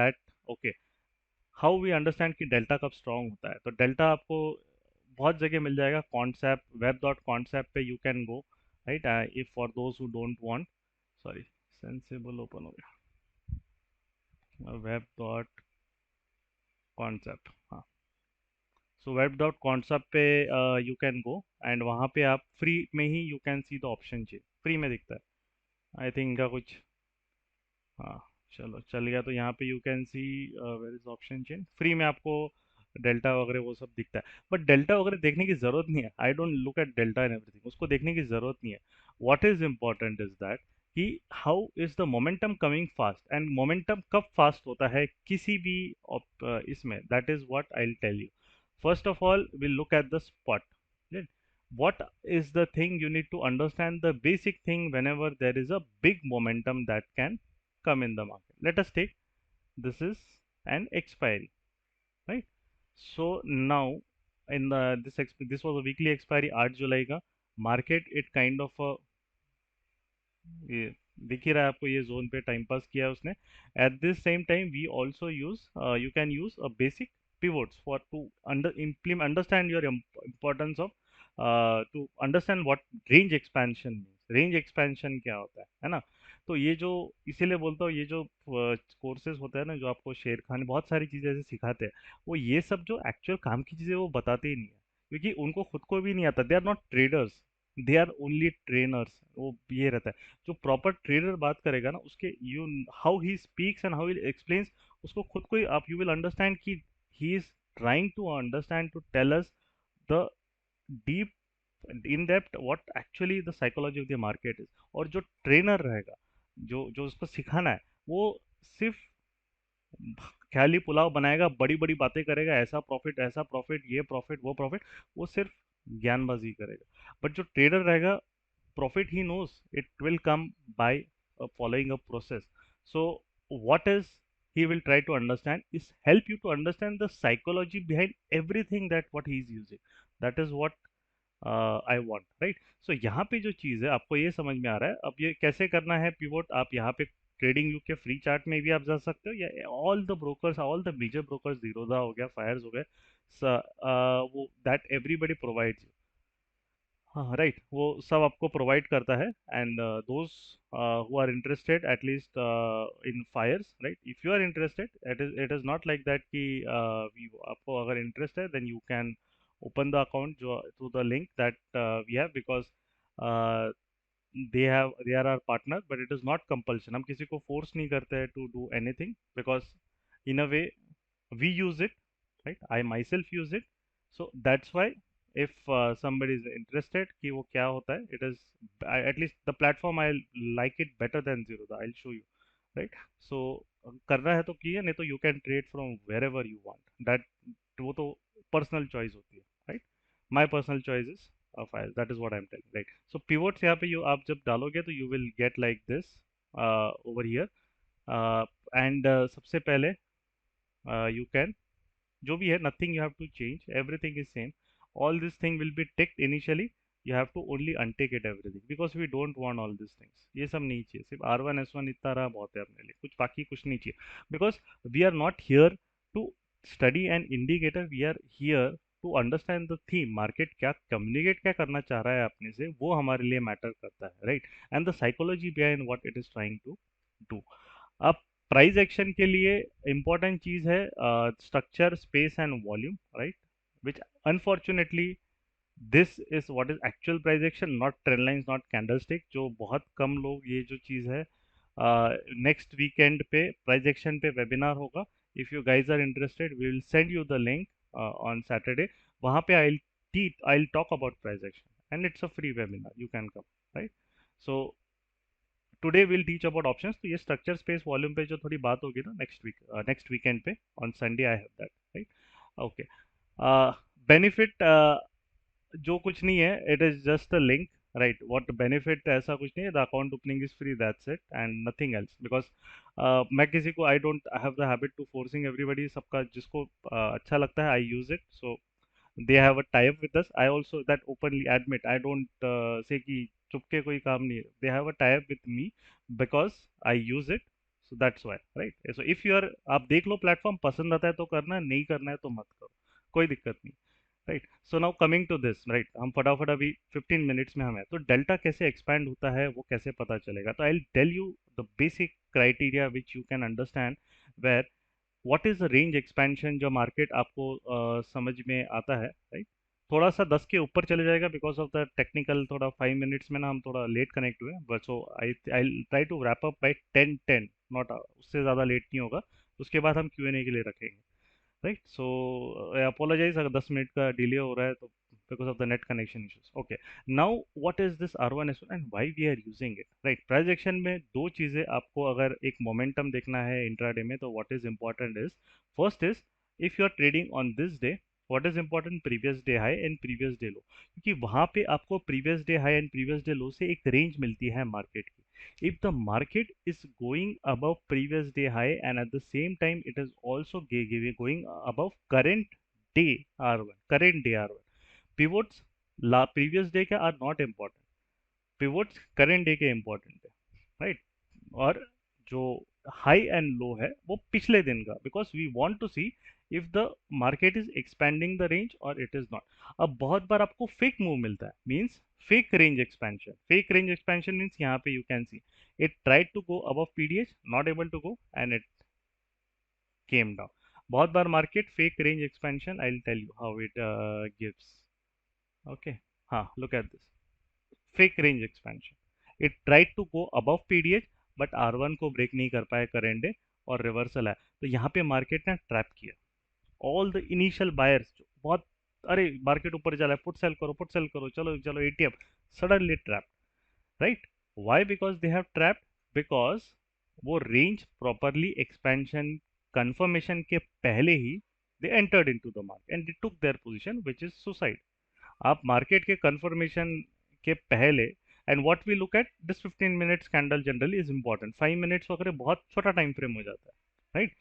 A: that, okay, how we understand कि delta कब strong होता है. तो delta आपको बहुत जगह मिल जाएगा. concept, web.concept पे you can go, right. If for those who don't want, sorry, sensible open हो गया, web.concept, हाँ. सो वेब डॉट कॉन्सेप्ट पे यू कैन गो, एंड वहाँ पे आप फ्री में ही you can see the option change, free में दिखता है. आई थिंक इनका कुछ, हाँ, चलो चल गया. तो यहाँ पे you can see where is option change, free में आपको डेल्टा वगैरह वो सब दिखता है. बट डेल्टा वगैरह देखने की ज़रूरत नहीं है. I don't look at delta and everything, उसको देखने की ज़रूरत नहीं है. What is important is that कि how is the momentum coming fast, and momentum कब फास्ट होता है किसी भी इसमें. That is what I will tell you. First of all, we'll look at the spot. Right? What is the thing you need to understand? The basic thing whenever there is a big momentum that can come in the market. Let us take this is an expiry, right? So now in the this was a weekly expiry 8 July का market, it kind of a, ये दिख ही रहा है आपको, ये zone पे time pass किया है उसने. At this same time we also use, you can use a basic pivots for to understand your importance of to understand what range expansion means. range expansion क्या होता है ना. तो ये जो, इसीलिए बोलता हूँ, ये जो कोर्सेज होते हैं ना, जो आपको शेर खान बहुत सारी चीज़ें ऐसे सिखाते हैं, वो ये सब जो एक्चुअल काम की चीज़ें वो बताते ही नहीं है, क्योंकि उनको खुद को भी नहीं आता. They are not traders, they are only trainers. वो ये रहता है. जो प्रॉपर ट्रेडर बात करेगा ना, उसके you how he speaks and how he explains, उसको खुद को ही आप, यू विल अंडरस्टैंड कि he is trying to understand, to tell us the deep in depth what actually the psychology of the market is. और जो trainer रहेगा, जो जो उसको सिखाना है, वो सिर्फ ख्याली पुलाव बनाएगा, बड़ी बड़ी बातें करेगा, ऐसा प्रॉफिट, ये प्रॉफिट, वो प्रॉफिट, वो सिर्फ ज्ञानबाजी करेगा. बट जो ट्रेडर रहेगा, profit he knows it will come by following a process. So what is he will try to understand is help you to understand the psychology behind everything that what he is using. That is what I want, right. So यहाँ पे जो चीज़ है आपको ये समझ में आ रहा है. अब ये कैसे करना है पिवोट, आप यहाँ पे ट्रेडिंग यू के फ्री चार्ट में भी आप जा सकते हो, या all the brokers, all the major brokers, Zerodha हो गया, फायर्स हो गए, वो दैट एवरीबडी प्रोवाइड्स. हाँ, राइट, वो सब आपको प्रोवाइड करता है. And those who are interested at least in Fyers, right, if you are interested, it is not like that कि आपको अगर इंटरेस्ट है then you can open the account जो through the link that we have, because they are our partner, but it is not compulsion. हम किसी को force नहीं करते हैं to do anything, because in a way we use it, right? I myself use it, so that's why if somebody is interested कि वो क्या होता है, it is at least the platform I like it better than Zerodha. I'll show you, right? So करना है तो किए, नहीं तो you can trade from wherever you want. That वो तो personal choice होती है, right? My personal choice is a file. That is what I'm telling, right? So pivots यहाँ पे you आप जब डालोगे तो you will get like this over here, uh, and सबसे पहले you can जो भी है, nothing you have to change, everything is same. All this thing will be ticked initially. You have to only untick it everything because we don't want all these things. ये सब नहीं चाहिए, सिर्फ R1 S1 इतना रहा बहुत है अपने लिए, कुछ बाकी कुछ नहीं चाहिए, because we are not here to study an indicator. We are here to understand the theme. Market क्या communicate क्या करना चाह रहा है अपने से, वो हमारे लिए मैटर करता है, right? And the psychology behind what it is trying to do. अब प्राइस एक्शन के लिए इंपॉर्टेंट चीज है structure, space and volume, right? Which unfortunately this is what is actual price action, not trend lines, not candlestick, जो बहुत कम लोग ये जो चीज़ है। नेक्स्ट वीकेंड पे प्राइस एक्शन पे वेबिनार होगा, if you guys are interested we will send you the link on Saturday. वहाँ पे I talk about price action and it's a free webinar, you can come, right? So today will teach about options. तो ये structure, space, volume पे जो थोड़ी बात होगी ना नेक्स्ट वीकेंड पे on Sunday, I have that, right? Okay. Benefit जो कुछ नहीं है, it is just a link, right? What benefit ऐसा कुछ नहीं है, the account opening is free, that's it and nothing else. Because मैं किसी को I don't have the habit to forcing everybody, सबका जिसको अच्छा लगता है I use it. So they have a tie up with us. I also that openly admit, I don't say कि चुपके कोई काम नहीं है, they have a tie up with me because I use it, so that's why, right? So if you are, आप देख लो platform, पसंद आता है तो करना, नहीं करना है तो मत करो, कोई दिक्कत नहीं, right? So now coming to this, right? हम फटाफट अभी 15 मिनट्स में हम है, तो डेल्टा कैसे एक्सपैंड होता है वो कैसे पता चलेगा? तो I tell you the basic criteria which you can understand, where what is the range expansion जो मार्केट आपको समझ में आता है, राइट? थोड़ा सा 10 के ऊपर चले जाएगा बिकॉज ऑफ द टेक्निकल, थोड़ा 5 मिनट्स में ना हम थोड़ा लेट कनेक्ट हुए, but so I try to wrap up by 10:10, not उससे ज़्यादा लेट नहीं होगा। उसके बाद हम Q&A के लिए रखेंगे, राइट? सो आई अपोलोजाइज अगर 10 मिनट का डिले हो रहा है तो because of the net connection issues. Okay, now what is this R1 S1 and why we are using it, right? Price action में दो चीज़ें आपको, अगर एक मोमेंटम देखना है इंट्राडे में, तो what is important is, first is if you are trading on this day, what is important, previous day high and previous day low, क्योंकि वहां पे आपको previous day high and previous day low से एक range मिलती है market की। if the market is going above previous day high and at the same time it is also going above current day R1, current day R1, pivots previous day के are not important, pivots current day के important है, right? और जो high and low है वो पिछले दिन का, because we want to see if the market is expanding the range और इट इज नॉट। अब बहुत बार आपको फेक मूव मिलता है, means fake range expansion. Fake range expansion means यहाँ पे you can see it tried to go above PDH, not able to go and it came down. बहुत बार market fake range expansion, I will tell you how it gives. Okay, हाँ, look at this fake range expansion, it tried to go above PDH but R1 को break नहीं कर पाए current day और reversal है, तो यहाँ पे मार्केट ने ट्रैप किया ऑल द इनिशियल बायर्स जो बहुत, अरे मार्केट ऊपर चला है, पुट सेल करो, चलो चलो ATM, suddenly trap, right? Why? Because they have trap, because वो रेंज प्रॉपरली एक्सपेंशन कंफर्मेशन के पहले ही they entered into the market and they took their position which is suicide. आप मार्केट के कंफर्मेशन के पहले, and what we look at this 15 minutes candle generally is important, 5 minutes वगैरह बहुत छोटा टाइम फ्रेम हो जाता है, right?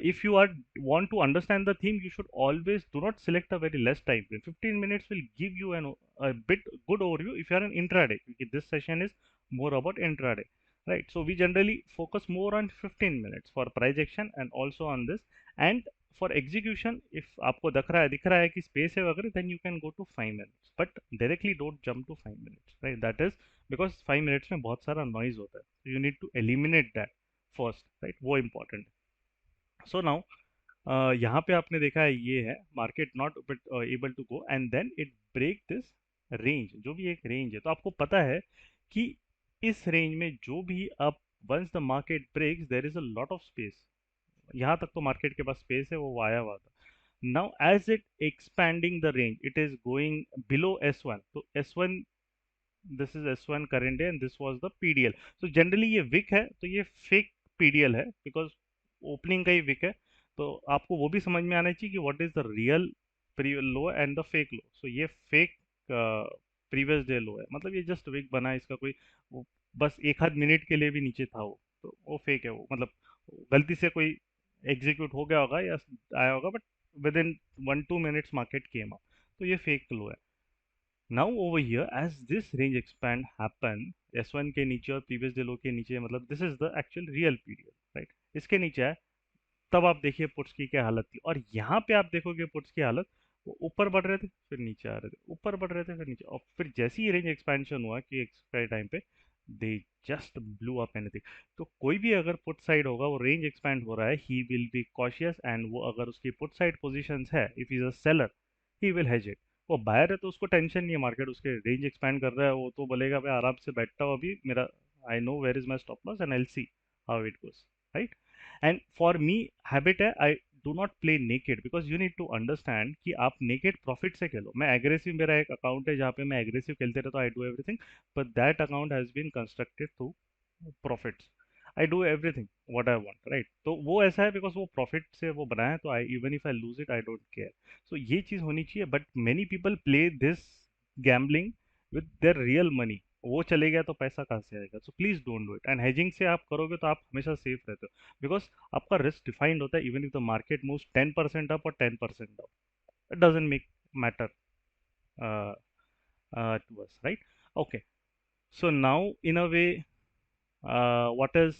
A: If you are want to understand the theme, you should always do not select a very less time frame. 15 minutes will give you a bit good overview if you are an intraday, because this session is more about intraday, right? So we generally focus more on 15 minutes for price action and also on this, and for execution if आपको दिख रहा है कि space है वगैरह, then you can go to 5 minutes, but directly don't jump to 5 minutes, right? That is because 5 minutes में बहुत सारा noise होता है, so you need to eliminate that first, right? वो important है। सो नाउ यहाँ पे आपने देखा है ये है market not able to go and then it break this range, जो भी एक रेंज है, तो आपको पता है कि इस रेंज में जो भी अब once the market breaks there is a lot of space. यहाँ तक तो मार्केट के पास स्पेस है, वो आया हुआ था। Now as it expanding the range, it is going below S1. So S1, this is S1 current day and this was the PDL. So generally ये wick है, तो ये fake PDL है because opening का ही wick है. तो आपको वो भी समझ में आना चाहिए कि what is the real low and the fake low. So ये fake previous day low है, मतलब ये just wick बना है, इसका कोई बस एक आध मिनट के लिए भी नीचे था वो, तो वो fake है, वो मतलब गलती से कोई एग्जीक्यूट हो गया होगा या आया होगा, but within 1-2 minutes market came up, तो ये फेक लो है. Now over here as this range expand happen, S1 के नीचे और प्रीवियस डे लो के नीचे, मतलब this is the actual real period, right. इसके नीचे है, तब आप देखिए पुट्स की क्या हालत थी, और यहाँ पे आप देखोगे पुट्स की हालत, वो ऊपर बढ़ रहे थे फिर नीचे आ रहे थे, ऊपर बढ़ रहे थे फिर नीचे, और फिर जैसे ही रेंज एक्सपेंशन हुआ कि एक्सपायरी टाइम पे, they just blew up anything. तो कोई भी अगर पुट साइड होगा, वो रेंज एक्सपैंड हो रहा है, he will be cautious, and वो अगर उसकी पुट साइड पोजीशंस है, if is a seller, he will hedge it. वो बायर है तो उसको टेंशन नहीं है, मार्केट उसके रेंज एक्सपैंड कर रहा है, वो तो बोलेगा भाई आराम से बैठता हूँ अभी, मेरा I know where is my stop loss and I will see how it goes, right. And for me habit है, I do not play naked, because you need to understand कि आप नेकेड प्रॉफिट से खेलो. मैं aggressive, मेरा एक account है जहाँ पे मैं एग्रेसिव खेलते रहता हूँ, I do everything, but that account has been constructed through profits. I do everything what I want, right. तो वो ऐसा है बिकॉज वो प्रॉफिट से वो बनाया है, तो I even if I lose it I don't care. So ये चीज़ होनी चाहिए, but many people play this gambling with their real money. वो चले गया तो पैसा कहाँ से आएगा. So please don't do it, and hedging से आप करोगे तो आप हमेशा सेफ रहते हो, बिकॉज आपका रिस्क डिफाइंड होता है. Even if the market moves 10% up और 10% down, it doesn't make matter to us, right? Okay, so now in a way, what is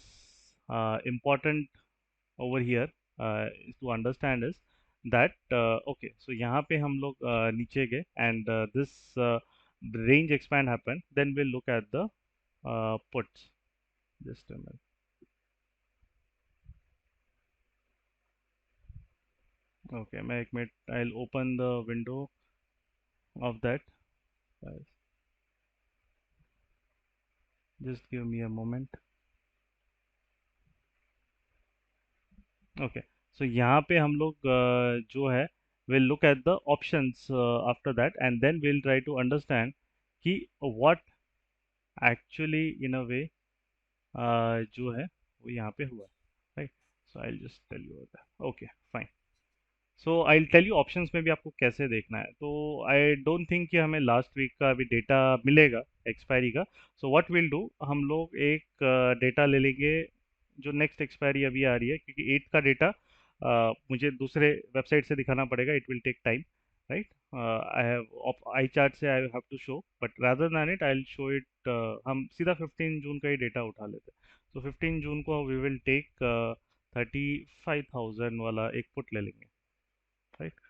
A: important over here to understand is that okay, so यहाँ पे हम लोग नीचे गए, and this range expand happened, then we'll look at the puts. Just a minute. Okay, मैं एक minute, I'll open the window of that. Just give me a moment. Okay, so यहाँ पे हम लोग जो है, we'll look at the options after that, and then we'll try to understand कि what actually in a way जो है वो यहाँ पे हुआ, right. So I'll just tell you that. Okay, fine. So I tell you options में भी आपको कैसे देखना है. तो आई डोंट थिंक कि हमें लास्ट वीक का अभी डेटा मिलेगा एक्सपायरी का. सो व्हाट विल डू, हम लोग एक डेटा ले लेंगे जो नेक्स्ट एक्सपायरी अभी आ रही है, क्योंकि 8 का डेटा मुझे दूसरे वेबसाइट से दिखाना पड़ेगा, it will take time, right. I have I chart से I have to show, but rather than it I will show it. हम सीधा 15 जून का ही डेटा उठा लेते हैं. तो 15 जून को वी विल टेक 35,000 वाला एक पुट ले लेंगे, राइट.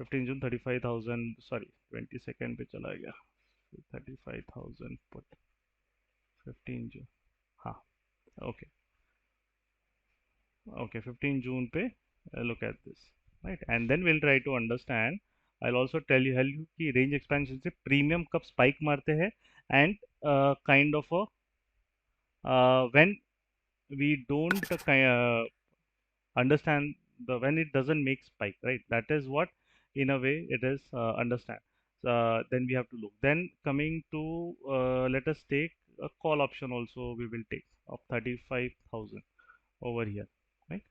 A: 15 जून 35,000, सॉरी 22 पे चला गया, 35,000 पुट 15 जून. हाँ, ओके ओके, 15 जून पे look at this, right. And then will try to understand. I will also tell you help you कि रेंज एक्सपेंशन से प्रीमियम कब स्पाइक मारते हैं, and kind of when we don't understand the when it doesn't make spike, right. That is what in a way it is understand. Then we have to look, then coming to let us take a call option also, we will take of 35,000 over here, right.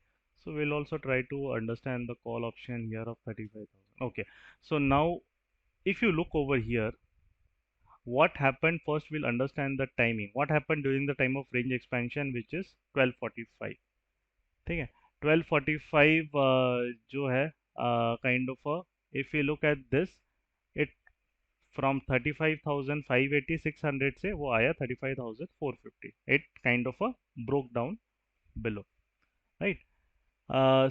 A: So we'll also try to understand the call option here of 35,000. Okay, so now if you look over here, what happened first, we'll understand the timing, what happened during the time of range expansion, which is 12:45. ठीक है. 12:45 जो है kind of, if you look at this, it from 35,580 600 से वो आया 35,450, it kind of broke down below, right.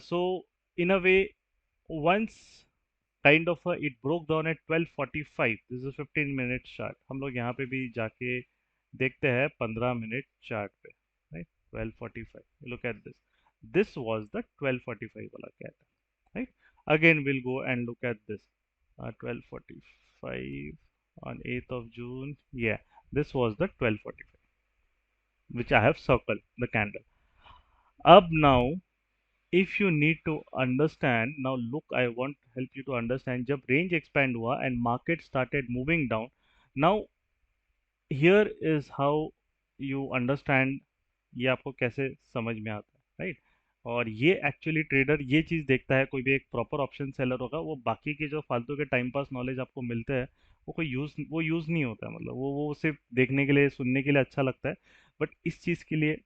A: So in a way, once kind of it broke down at 12:45, this is 15 minute chart. हम लोग यहाँ पे भी जाके देखते हैं 15 मिनट चार्ट पे, right. 12:45, look at this was the 12:45 वाला क्या था, right. Again we'll go and look at this 12:45 on 8th of June. Yeah, this was the 12:45 which I have circled the candle. Up now if you need to understand, now look, I want to help you to understand, जब range expand हुआ and market started moving down, now here is how you understand, ये आपको कैसे समझ में आता है, right? और ये एक्चुअली ट्रेडर ये चीज़ देखता है, कोई भी एक प्रॉपर ऑप्शन सेलर होगा, वो बाकी के जो फालतू के टाइम पास नॉलेज आपको मिलते हैं वो यूज़ नहीं होता है, मतलब वो सिर्फ देखने के लिए, सुनने के लिए अच्छा लगता है, बट इस चीज़ के लिए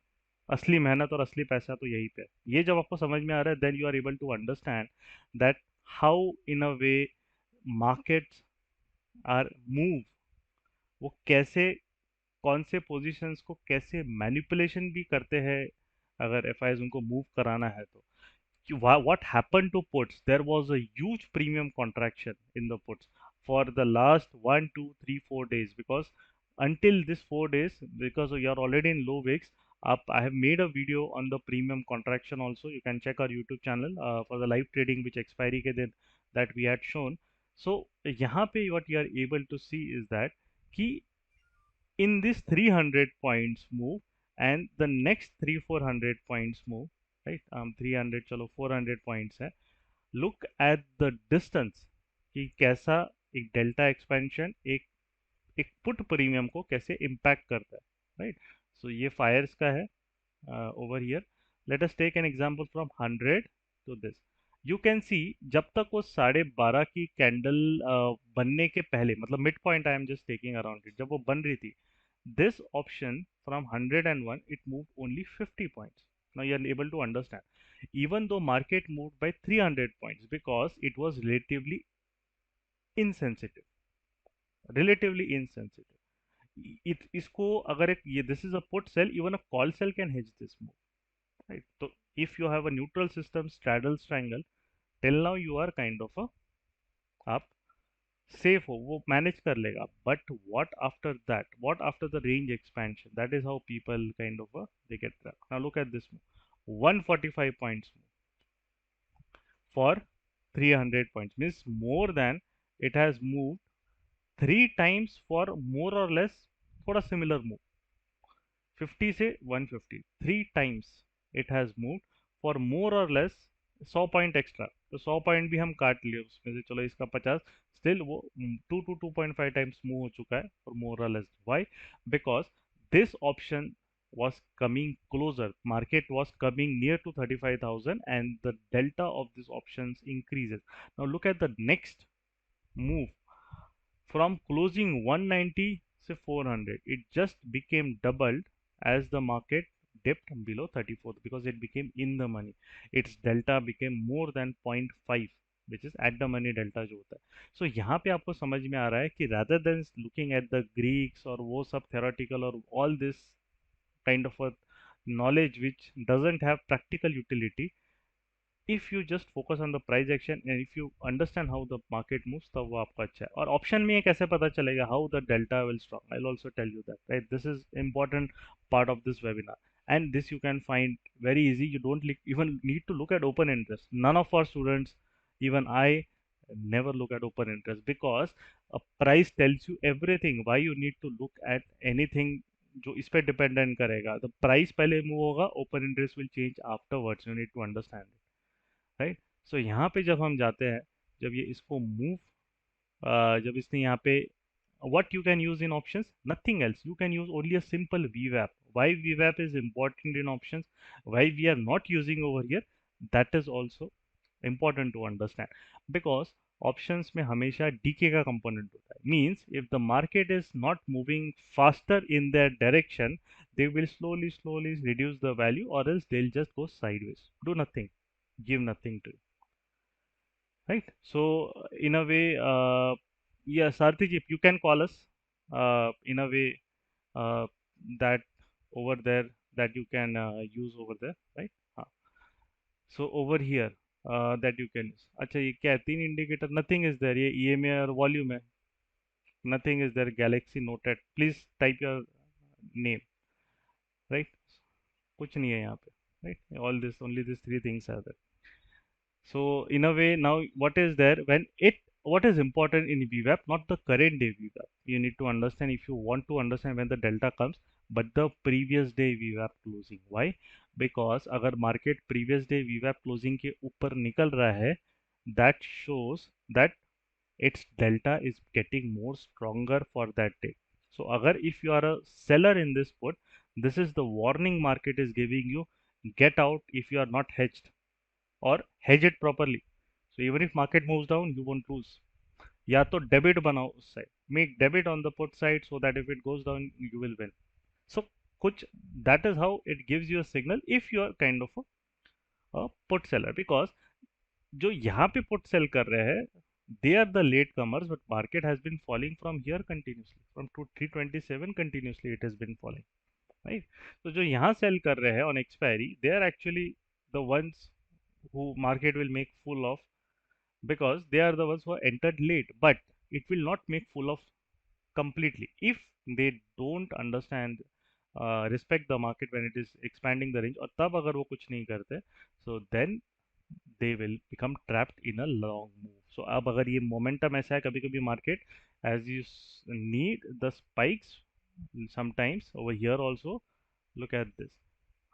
A: असली मेहनत और असली पैसा तो यहीं पे है। ये जब आपको समझ में आ रहा है, then you are able to understand that how in a way markets are move, वो कैसे, कौन से पोजीशंस को कैसे मैनिपुलेशन भी करते हैं अगर एफआईज उनको मूव कराना है तो। what happened to puts, there was a huge premium contraction in the puts for the last 1 2 3 4 days, because until this 4 days, because you are already in low wicks up, I have made a video on the premium contraction also. You can check our YouTube channel for the live trading which expiry ke din that we had shown. So यहाँ पे what you are able to see is that कि in this 300 points move and the next 3 400 points move, right? 300 चलो 400 points है, look at the distance कि कैसा एक delta expansion एक put premium को कैसे इम्पैक्ट करता है, राइट? सो ये फायर्स का है over here. Let us take an example from 100 to this. You can see जब तक वो 12:30 की कैंडल बनने के पहले, मतलब mid point I am just taking around it, जब वो बन रही थी, this option from 101 it moved only 50 points. Now you are able to understand, even though market moved by 300 points, because it was insensitive relatively insensitive. it इसको अगर एक ये this is a put sell, even a call sell can hedge this move, right? So if you have a neutral system straddle triangle, till now you are kind of a आप safe हो, वो manage कर लेगा, but what after the range expansion, that is how people kind of they get that. Now look at this 145 points for 300 points means more than it has move 3 times for more और less थोड़ा similar move, 50 से 150, 3 times it has move for more और less 100 point extra, तो 100 point भी हम काट लिए उसमें से, चलो इसका 50, स्टिल वो 2 to 2.5 टाइम्स मूव हो चुका है फॉर मोर और less. Why? Because this option was coming closer, market was coming near to 35,000 and the delta of these options increases. Now look at the next move from closing 190 say 400, it just became doubled as the market dipped below 34 because it became in the money. Its delta became more than 0.5, which is at the money delta जो होता है। So यहाँ पे आपको समझ में आ रहा है कि rather than looking at the Greeks और वो सब theoretical और all this kind of a knowledge which doesn't have practical utility, if you just focus on the price action and if you understand how the market moves, तब वो आपका अच्छा है। और ऑप्शन में ये कैसे पता चलेगा how the delta will strong, I'll also tell you that, right? This is important part of this webinar, and this you can find very easy. You don't even need to look at open interest. None of our students, even I, never look at open interest, because a price tells you everything. Why you need to look at anything जो इस पे dependent करेगा? the price पहले move होगा, open interest will change afterwards, you need to understand it, right? So यहाँ पे जब हम जाते हैं, जब ये इसको मूव, जब इसने यहाँ पे what you can use in options, nothing else, you can use only a simple VWAP. Why VWAP is important in options, why we are not using over here, that is also important to understand, because options में हमेशा DK का component होता है, means if the market is not moving faster in their direction, they will slowly reduce the value, or else they'll just go sideways, do nothing, give nothing to you, right? So in a way, yeah, Sarthijip, you can call us in a way uh, that over there, that you can use over there, right? हाँ. So over here that you can use. अच्छा ये क्या है? 3 indicator, nothing is there, ये EMA और volume है, nothing is there, Galaxy Note eight, please type your name, right? कुछ नहीं है यहाँ पे, right? All this, only this 3 things are there. So in a way, now what is there when it what is important in VWAP, not the current day VWAP. You need to understand if you want to understand when the delta comes, but the previous day VWAP closing. Why? Because अगर market previous day VWAP closing के ऊपर निकल रहा है, that shows that its delta is getting more stronger for that day. So agar if you are a seller in this put, this is the warning market is giving you, get out if you are not hedged, or hedge it properly. So even if market moves down, you won't lose. या तो debit बनाओ उस side, make debit on the put side so that if it goes down you will win. So कुछ that is how it gives you a signal if you are kind of a put seller. Because जो यहाँ पे put sell कर रहे हैं, they are the late comers, but market has been falling from here continuously, from 327 continuously it has been falling, right? So जो यहाँ sell कर रहे हैं on expiry, they are actually the ones who market will make full of, because they are the ones who are entered late, but it will not make full of completely if they don't understand, respect the market when it is expanding the range, और तब अगर वो कुछ नहीं करते, so then they will become trapped in a long move. So अब अगर ये momentum ऐसा है, कभी कभी market as you need the spikes sometimes over here also. Look at this.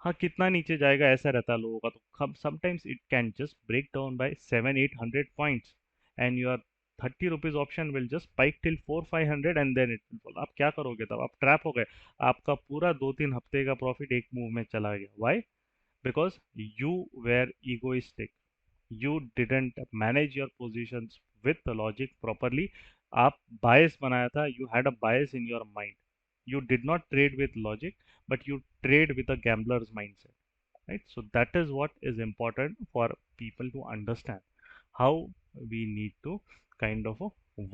A: हाँ, कितना नीचे जाएगा ऐसा रहता है लोगों का, तो sometimes it can just break down by 700-800 points and your 30 rupees option will just spike till 400-500 and then it will fall. आप क्या करोगे तब? आप ट्रैप हो गए, आपका पूरा 2-3 हफ्ते का प्रॉफिट एक मूव में चला गया. Why? Because you were egoistic, you didn't manage your positions with the logic properly. आप bias बनाया था, you had a bias in your mind. You did not trade with logic, but you trade with a gambler's mindset, right? So that is what is important for people to understand how we need to kind of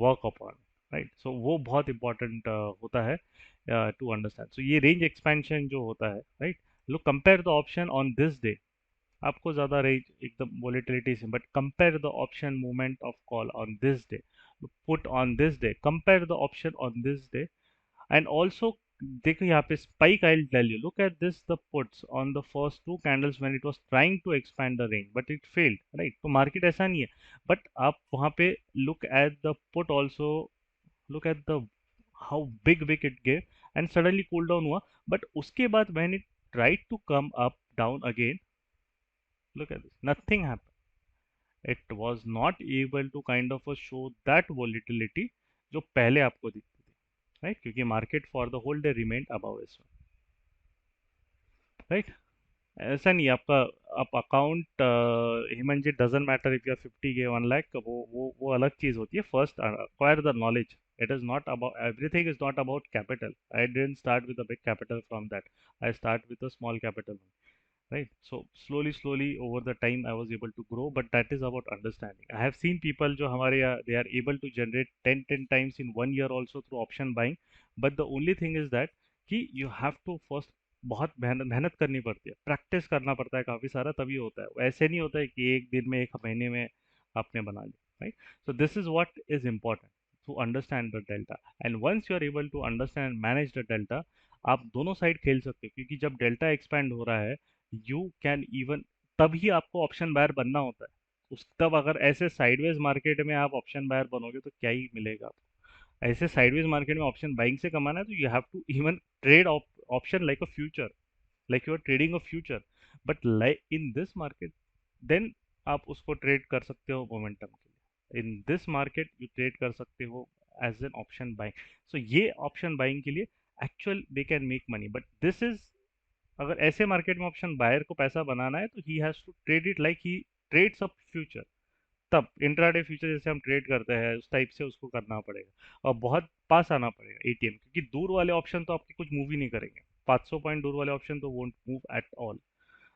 A: work upon, right? So वो बहुत important होता है to understand. So ये range expansion जो होता है, right? Look, compare the option on this day. आपको ज़्यादा रेंज एकदम वोलेटिलिटी से, but compare the option movement of call on this day, put on this day, compare the option on this day, and also देखो यहाँ पे spike. I tell you, look at this, the puts on the first two candles when it was trying to expand the range but it failed, right? तो market ऐसा नहीं है, but आप वहाँ पे look at the put also, look at the how big wick it gave and suddenly cool down हुआ, but उसके बाद when it tried to come up down again, look at this, nothing happened. It was not able to kind of show that volatility जो पहले आपको दिखती थी, right? क्योंकि market for the whole day remained above इस, right? ऐसा नहीं आपका, आप account Hemant ji, doesn't matter if you are 50 के 1 लाख, वो अलग चीज होती है. First acquire the knowledge. It is not about, everything is not about capital. I didn't start with a big capital from that. I start with a small capital, right? So slowly over the time I was able to grow, but that is about understanding. I have seen people जो हमारे यहाँ, they are able to generate 10 times in 1 year also through option buying, but the only thing is that कि you have to first बहुत मेहनत मेहनत करनी पड़ती है, प्रैक्टिस करना पड़ता है काफ़ी सारा, तभी होता है. वो ऐसे नहीं होता है कि एक दिन में, एक महीने में आपने बना लिया, right? So this is what is important to understand the delta, and once you are able to understand manage the delta, आप दोनों साइड खेल सकते हो. क्योंकि जब डेल्टा एक्सपैंड हो रहा है, यू कैन इवन, तभी आपको ऑप्शन बायर बनना होता है. उस तब अगर ऐसे साइडवेज मार्केट में आप ऑप्शन बायर बनोगे तो क्या ही मिलेगा आपको. ऐसे साइडवेज मार्केट में ऑप्शन बाइंग से कमाना है तो you have to even trade option like a future, like you are trading a future, but like in this market, then आप उसको ट्रेड कर सकते हो मोमेंटम के लिए. In this market you trade कर सकते हो as an option buying. So ये ऑप्शन बाइंग के लिए actual they can make money, but this is, अगर ऐसे मार्केट में ऑप्शन बायर को पैसा बनाना है तो he has to trade it like he trades a future. तब इंट्राडे फ्यूचर जैसे हम ट्रेड करते हैं उस टाइप से उसको करना पड़ेगा, और बहुत पास आना पड़ेगा एटीएम, क्योंकि दूर वाले ऑप्शन तो आपके कुछ मूव ही नहीं करेंगे. 500 पॉइंट दूर वाले ऑप्शन तो won't move at all,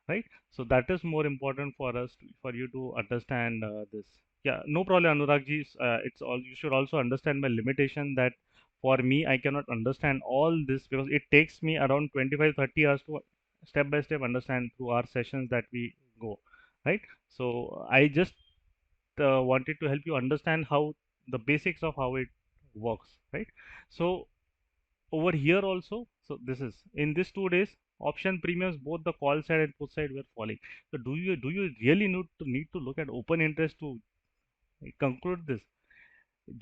A: right? So that is more important for us for you to understand this. Yeah, no problem, Anurag ji. It's all, you should also understand my limitation, that for me I cannot understand all this because it takes me around 25-30 hours to step by step understand through our sessions that we go, right? So I just wanted to help you understand how the basics of how it works, right? So over here also, so this is in these 2 days option premiums, both the call side and put side were falling. So do you really need to look at open interest to conclude this?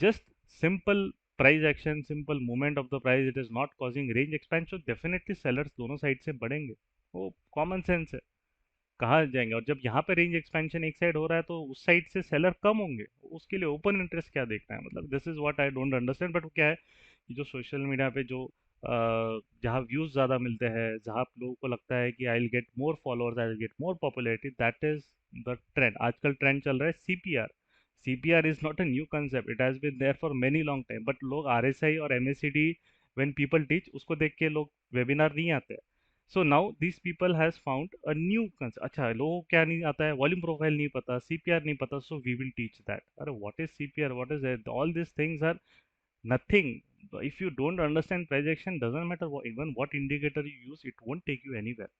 A: just simple price action, simple movement of the price, it is not causing range expansion, definitely sellers दोनों side से बढ़ेंगे, वो common sense है। कहाँ जाएंगे? और जब यहाँ पे रेंज एक्सपेंशन एक साइड हो रहा है तो उस साइड से सेलर कम होंगे, उसके लिए ओपन इंटरेस्ट क्या देखना है? मतलब this is what I don't understand. But क्या है कि जो सोशल मीडिया पे जो जहाँ व्यूज ज़्यादा मिलते हैं, जहाँ आप लोगों को लगता है कि I will get more followers, I will get more popularity, that is the trend. आजकल ट्रेंड चल रहा है CPR. CPR is not a new concept, it has been there for many long time, but लोग RSI और MSCD when people teach उसको देख के लोग वेबिनार नहीं आते। So now this people has found a new concept. अच्छा, लोगों को क्या नहीं आता है? वॉल्यूम प्रोफाइल नहीं पता, सीपीआर नहीं पता, so we will teach that. अरे what is CPR, what is it? All this things are nothing. If you don't understand price action, doesn't matter even what indicator you use, it won't take you anywhere,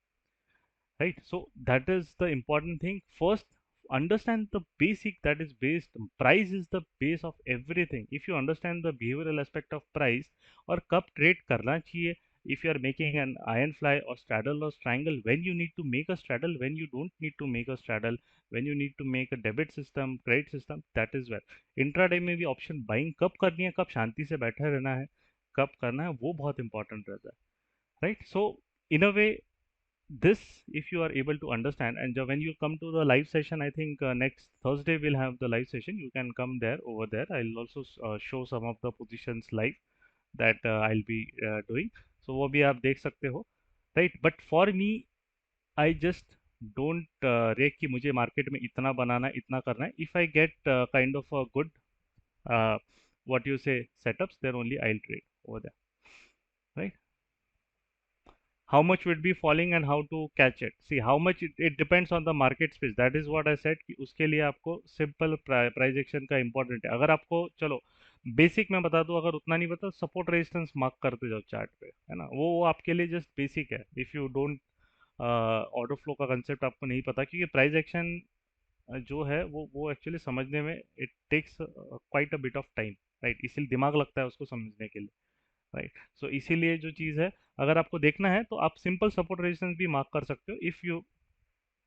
A: right? So that is the important thing. First, understand the basic, that is based, price is the base of everything. If you understand the behavioral aspect of price, or कब trade करना चाहिए, if you are making an iron fly or straddle or triangle, when you need to make a straddle, when you don't need to make a straddle, when you need to make a debit system, credit system, that is where intraday में भी option buying कब करनी है, कब शांति से बैठे रहना है, कब करना है, वो बहुत important रहता है, right? So in a way, this, if you are able to understand, and when you come to the live session, I think next Thursday we'll have the live session, you can come there, over there I'll also show some of the positions live that I'll be doing, so वो भी आप देख सकते हो, right? But for me, I just don't रेक कि मुझे market में इतना बनाना है, इतना करना है। If I get kind of a good uh, what you say setups, then only I'll trade over there, right? How much would be falling and how to catch it? See how much, it depends on the market space, that is what I said कि उसके लिए आपको simple price action का important है। अगर आपको, चलो basic मैं बता दूं, अगर उतना नहीं पता, सपोर्ट रेजिस्टेंस मार्क करते जाओ चार्ट पे, है ना, वो आपके लिए जस्ट बेसिक है। If you don't order flow का कंसेप्ट आपको नहीं पता, क्योंकि प्राइस एक्शन जो है वो एक्चुअली समझने में it takes quite a bit of time, right? इसलिए दिमाग लगता है उसको समझने के लिए, राइट? सो इसीलिए जो चीज़ है, अगर आपको देखना है तो आप सिंपल सपोर्ट रेजिस्टेंस भी मार्क कर सकते हो, if you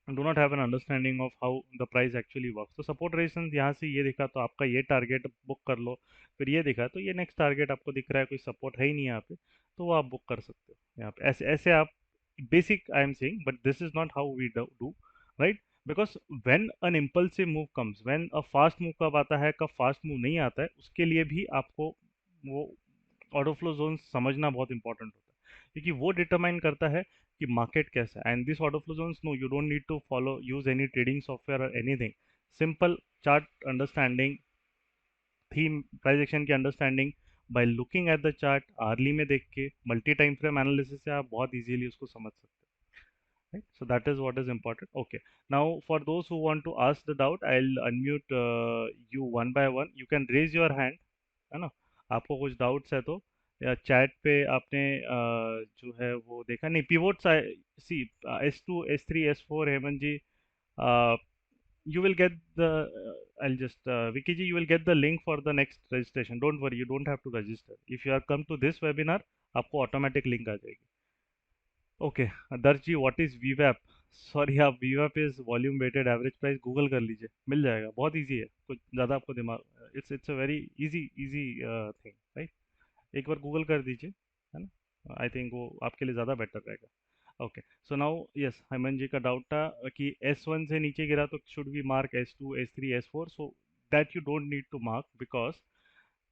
A: do not have an understanding of how the price actually works. तो सपोर्ट रेजिस्टेंस यहाँ से ये दिखा तो आपका ये टारगेट बुक कर लो, फिर ये दिखा तो ये नेक्स्ट टारगेट आपको दिख रहा है, कोई सपोर्ट है ही नहीं यहाँ पे, तो वो आप बुक कर सकते हो यहाँ पे। ऐसे ऐसे आप basic I am saying, but this is not how we do, right? Because when an impulsive move comes, when a fast move कब आता है, कब फास्ट मूव नहीं आता है, उसके लिए भी आपको वो ऑर्डर फ्लो जोन समझना बहुत इंपॉर्टेंट होता है, क्योंकि वो डिटरमाइन करता है कि मार्केट कैसा है। And this order flow zones, no, you don't need to follow use any trading software और anything. Simple chart understanding, theme price action की understanding, by looking at the chart early में देख के, मल्टी टाइम फ्रेम एनालिसिस से आप बहुत easily उसको समझ सकते हैं, right? So that is what is important. Okay, now for those who want to ask the doubt, I'll unmute you one by one, you can raise your hand, है ना? आपको कुछ डाउट्स है तो, या चैट पे आपने जो है वो देखा नहीं, pivots see S2 S3 S4 Hemant ji, you will get the I'll just Vicky ji, you will get the link for the next registration, don't worry, you don't have to register, if you are come to this webinar आपको automatic link आ जाएगी। Okay, Darsh ji, what is वीवैप? Sorry, आप वीवैप is volume weighted average price Google कर लीजिए, मिल जाएगा, बहुत इजी है, कुछ ज़्यादा आपको दिमाग, it's a very easy easy thing, right? एक बार गूगल कर दीजिए, है ना, आई थिंक वो आपके लिए ज़्यादा बेटर रहेगा। Okay, so now yes, Hemant ji का डाउट था कि S1 से नीचे गिरा तो should we mark S2 S3 S4, so that you don't need to mark, because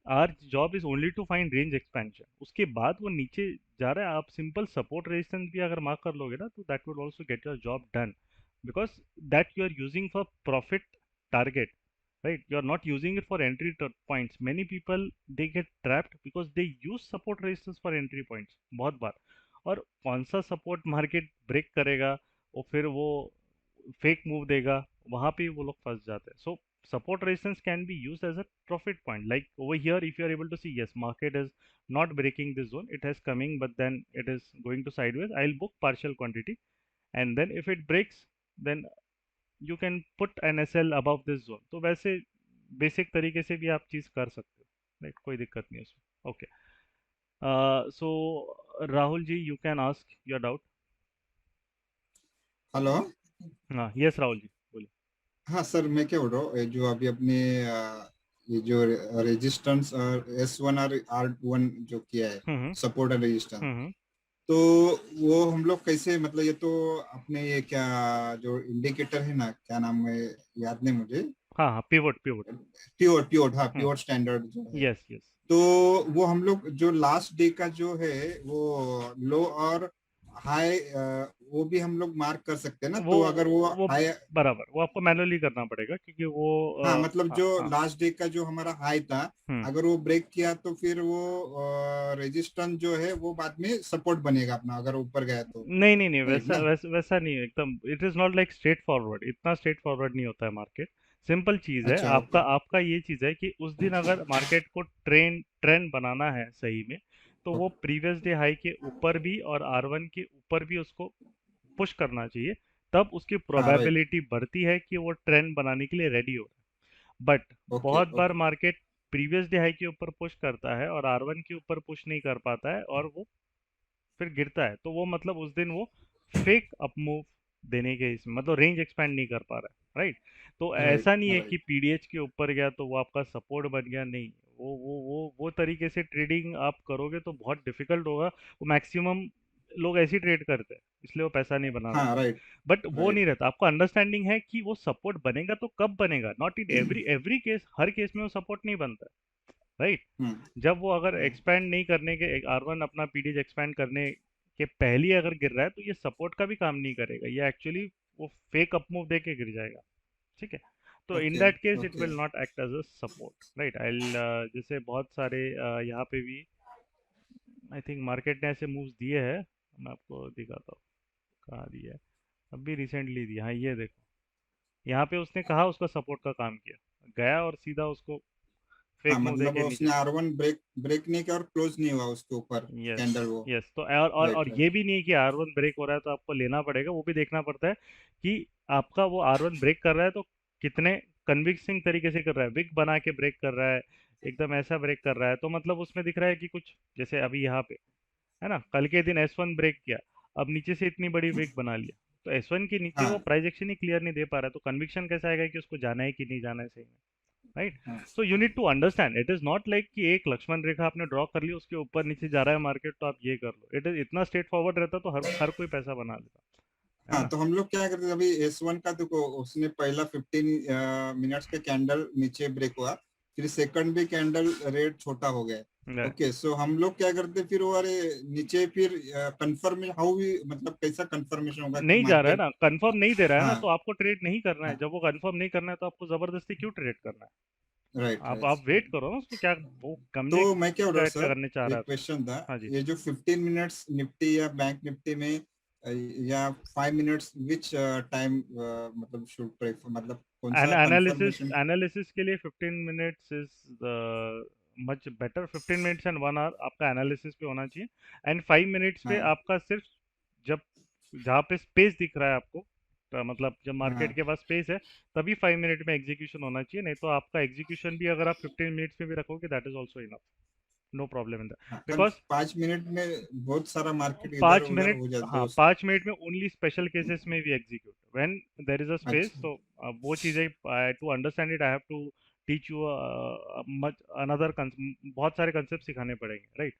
A: our job is only to find range expansion. उसके बाद वो नीचे जा रहा है, आप सिंपल सपोर्ट रेजिस्टेंस भी अगर मार्क कर लोगे ना, तो that would also get your job done, because that you are using for profit target, right? You are not using it for entry points. Many people, they get trapped because they use support resistance for entry points बहुत बार, और कौन सा support market break करेगा और फिर वो fake move देगा, वहां पे वो लोग फंस जाते हैं। सो support resistance can be used as a profit point, like over here, if you are able to see, yes, market is not breaking this zone, it has coming, but then it is going to sideways, I'll book partial quantity, and then if it breaks, then you can put an SL above this zone। तो वैसे basic तरीके से भी आप चीज़ कर सकते हो, right? कोई दिक्कत नहीं है उसमें। Okay, so Rahul ji, you can ask your doubt.
D: Hello.
A: हाँ, यस राहुल जी, बोलिए।
D: हाँ सर, मैं क्या बोल रहा हूँ, ये जो अभी अपने ये जो रेजिस्टेंस और S1 और R1 जो किया है,
A: हम्म
D: सपोर्ट और रेजिस्टेंस,
A: हम्म
D: तो वो हम लोग कैसे, मतलब ये तो अपने ये क्या जो इंडिकेटर है ना, क्या नाम है, याद नहीं मुझे।
A: हाँ हाँ, पिवोट पिवोट।
D: प्योर प्योर, हाँ
A: हम्म
D: प्योर स्टैंडर्ड जो है,
A: यस यस।
D: तो वो हम लोग जो लास्ट डे का जो है वो लो और हाई, वो भी हम लोग मार्क कर सकते हैं ना,
A: वो
D: तो अगर वो
A: वो
D: हाई,
A: बराबर वो आपको मैनुअली करना पड़ेगा क्योंकि वो
D: हाँ मतलब
A: हाँ
D: जो
A: हाँ।
D: लास्ट डे का जो हमारा हाई था,
A: हम्म
D: अगर वो ब्रेक किया तो फिर वो रेजिस्टेंस जो है वो बाद में सपोर्ट बनेगा अपना, अगर ऊपर गया तो।
A: नहीं नहीं नहीं,
D: राइट
A: वैसा
D: ना?
A: वैसा नहीं है एकदम। It is not like straight forward, इतना स्ट्रेट फॉरवर्ड नहीं होता है मार्केट। सिंपल चीज है,
D: अच्छा,
A: आपका
D: ओके।
A: आपका ये चीज है कि उस दिन अगर मार्केट को ट्रेंड बनाना है सही में, तो वो प्रीवियस डे हाई के ऊपर भी और R1 के ऊपर भी उसको पुश करना चाहिए। तब उसकी
D: हाँ राइट।
A: प्रोबेबिलिटी बढ़ती है कि वो ट्रेंड बनाने के लिए रेडी हो। बट
D: ओके
A: बहुत बार
D: okay.
A: Market previous day high के ऊपर पुश करता है और R1 के ऊपर पुश नहीं कर पाता है और वो फिर गिरता है, तो वो मतलब उस दिन वो फेक अप मूव देने के इसमें मतलब रेंज एक्सपैंड नहीं कर पा रहा है, राइट। तो
D: राइट
A: ऐसा नहीं है कि
D: राइट।
A: पीडीएच के ऊपर गया तो वो आपका सपोर्ट बन गया, नहीं। वो तरीके से ट्रेडिंग आप करोगे तो बहुत डिफिकल्ट होगा। वो मैक्सिमम लोग ऐसे ही ट्रेड करते हैं, इसलिए वो पैसा नहीं बना
D: हाँ
A: पाते।
D: राइट
A: बट वो नहीं
D: राइट।
A: रहता, आपको अंडरस्टैंडिंग है कि वो सपोर्ट बनेगा तो कब बनेगा, not in every every case, her case में वो सपोर्ट नहीं बनता है, राइट।
D: हम्म।
A: जब वो अगर
D: हम्म।
A: एक्सपैंड नहीं करने के, R1 अपना पीडीएच एक्सपैंड करने के पहले ही अगर गिर रहा है तो ये सपोर्ट का भी काम नहीं करेगा, ये एक्चुअली वो फेक अप मूव दे के गिर जाएगा, ठीक है। तो in
D: okay
A: that case it
D: okay.
A: Will not act as a support, right. I जैसे बहुत सारे यहाँ पे भी आई थिंक मार्केट ने ऐसे मूव्स दिए हैं, मैं आपको दिखाता हूँ कहाँ दिया है। अभी रिसेंटली दिया, हाँ ये देखो, यहाँ पे उसने कहा उसका सपोर्ट का काम किया, गया और सीधा उसको
D: हाँ
A: फेक मूव दे
D: मतलब
A: के नीचे।
D: उसने R1 ब्रेक ब्रेक नहीं किया और क्लोज नहीं हुआ उसके ऊपर
A: यस
D: कैंडल वो।
A: यस। तो और
D: राइट
A: ये
D: राइट।
A: भी नहीं है कि R1 ब्रेक हो रहा है तो आपको लेना पड़ेगा, वो भी देखना पड़ता है कि आपका वो R1 ब्रेक कर रहा है तो कितने कन्विक्सिंग तरीके से कर रहा है, विक बना के ब्रेक कर रहा है, एकदम ऐसा ब्रेक कर रहा है, तो मतलब उसमें दिख रहा है कि कुछ, जैसे अभी यहाँ पे है ना, कल के दिन S1 ब्रेक किया, अब नीचे से इतनी बड़ी विक बना लिया, तो S1 के नीचे वो
D: हाँ
A: प्राइस एक्शन ही क्लियर नहीं दे पा रहा है, तो कन्विक्शन कैसा आएगा कि उसको जाना है कि नहीं जाना है सही में, राइट।
D: हाँ
A: so you need to understand, it is not like कि एक लक्ष्मण रेखा आपने ड्रॉ कर ली उसके ऊपर नीचे जा रहा है मार्केट तो आप ये कर लो, इट इज इतना स्ट्रेट फॉरवर्ड रहता तो हर कोई पैसा बना लेता, है
D: हाँ।
A: ना।
D: तो हम लोग क्या करते थे, अभी S1 का देखो, उसने पहला 15 मिनट्स का कैंडल नीचे ब्रेक हुआ, फिर सेकंड भी कैंडल रेट छोटा हो गया।
A: Yeah.
D: ओके, सो हम लोग क्या करते फिर वो, अरे नीचे फिर कंफर्म हाउ भी, मतलब कैसा कंफर्मेशन होगा कि
A: नहीं जा रहा है
D: मार्केट।
A: ना, कंफर्म नहीं दे रहा है ना,
D: हाँ
A: तो आपको ट्रेड नहीं करना है।
D: हाँ।
A: जब वो कंफर्म नहीं करना है तो आपको जबरदस्ती क्यों ट्रेड करना है।
D: राइट
A: आप वेट
D: राइट।
A: करो ना उसको, क्या वो
D: तो
A: कमने
D: मैं क्या बोल रहा हूँ
A: क्या
D: सर,
A: करने चाह रहा
D: एक
A: है तो।
D: क्वेश्चन था,
A: हाँ जी।
D: ये जो 15 मिनट्स निफ्टी या बैंक निफ्टी में, या 5 मिनट्स, विच टाइम मतलब शुड प्रेफर, मतलब कौन सा
A: एनालिसिस
D: कंफर्मेशन?
A: एनालिसिस के लिए 15 minutes is much better. 15 minutes and 1 hour आपका एनालिसिस पे होना चाहिए, एंड 5 मिनट्स पे
D: हाँ
A: आपका सिर्फ जब जहाँ पे स्पेस दिख रहा है आपको, मतलब जब मार्केट
D: हाँ
A: के पास स्पेस है तभी 5 मिनट में एग्जीक्यूशन होना चाहिए, नहीं तो आपका एग्जीक्यूशन भी अगर आप 15 मिनट्स में भी रखोगे that is also enough, no problem in that,
D: हाँ। पर
A: बिकॉज
D: 5 मिनट में बहुत सारा मार्केट इधर
A: 5 मिनट,
D: उधर हो जाता
A: हाँ
D: दोस्त।
A: 5 मिनट में ओनली स्पेशल केसेस में भी execute when there is a space,
D: अच्छा।
A: तो वो चीज़ें to understand it I have to teach you much another, बहुत सारे कंसेप्ट सिखाने पड़ेंगे, राइट।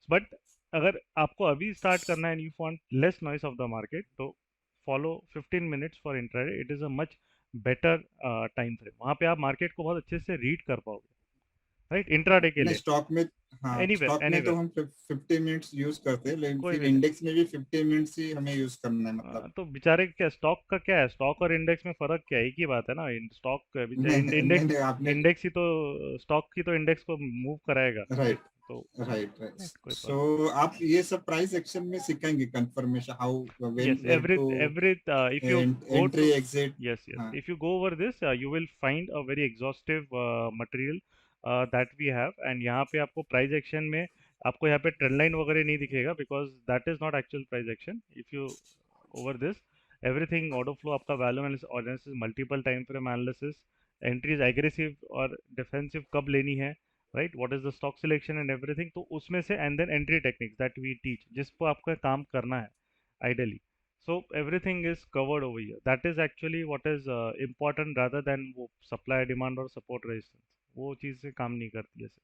A: बट अगर आपको अभी स्टार्ट करना है and you want less noise of the market, तो follow 15 minutes for intraday, it is a much better time frame, वहाँ पे आप मार्केट को बहुत अच्छे से रीड कर पाओगे, राइट, इंट्राडे के
D: नहीं
A: लिए।
D: स्टॉक में, हाँ
A: एनीवेयर
D: स्टॉक में तो
A: एनीवेयर,
D: हम 15 मिनट्स यूज करते हैं, लेकिन
A: कोई
D: फिर
A: भी नहीं।
D: इंडेक्स में भी 15 मिनट्स ही हमें यूज करना है मतलब।
A: तो बेचारे क्या, स्टॉक का क्या है, स्टॉक और इंडेक्स में फर्क क्या है, एक ही बात है ना। स्टॉक
D: नहीं नहीं
A: इंडेक्स,
D: नहीं, आपने।
A: इंडेक्स ही तो स्टॉक की तो इंडेक्स को मूव कराएगा, राइट।
D: राइट
A: तो
D: राइट राइट।
A: right, कोई फर्क
D: सो आप ये सब प्राइस एक्शन में सिखाएंगे, कंफर्मेशन हाउ,
A: नहीं।
D: When,
A: yes,
D: where
A: every
D: to
A: every if you go
D: entry
A: to,
D: exit.
A: yes yes,
D: हाँ
A: if you go over this you will find a very exhaustive material that we have, and यहाँ पे आपको price action में आपको यहाँ पे trend line वगैरह नहीं दिखेगा, because that is not actual price action. If you over this everything, order flow आपका, value analysis, multiple time frame analysis, entries aggressive और डिफेंसिव कब लेनी है, right, what is the stock selection and everything, तो उसमें से and then entry techniques that we teach, जिसको आपका काम करना है ideally. So everything is covered over here. That is actually what is important rather than वो supply, demand और support resistance. वो चीज़ से काम नहीं करती ऐसे,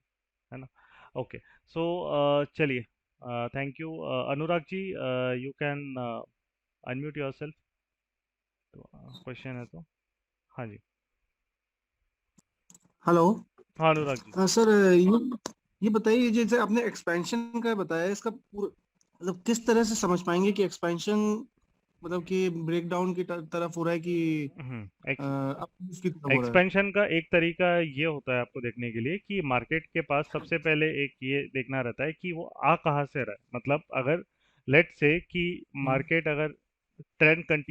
A: है ना? ओके, सो चलिए, thank you. Anurag ji, you can unmute yourself, तो क्वेश्चन है तो। हाँ जी।
E: हेलो।
A: हाँ अनुराग जी।
E: सर, ये बताइए, जैसे आपने एक्सपेंशन का बताया, इसका पूरा मतलब किस तरह से समझ पाएंगे कि एक्सपेंशन मतलब कि ब्रेक डाउन की तरफ हो रहा है कि अप की तरफ हो रहा है?
A: एक्सपेंशन का एक तरीका ये होता है आपको देखने के लिए कि मार्केट के पास सबसे पहले एक ये देखना रहता है कि वो आ कहाँ से रहा है। मतलब अगर लेट से कि
E: हम्म,
A: मार्केट अगर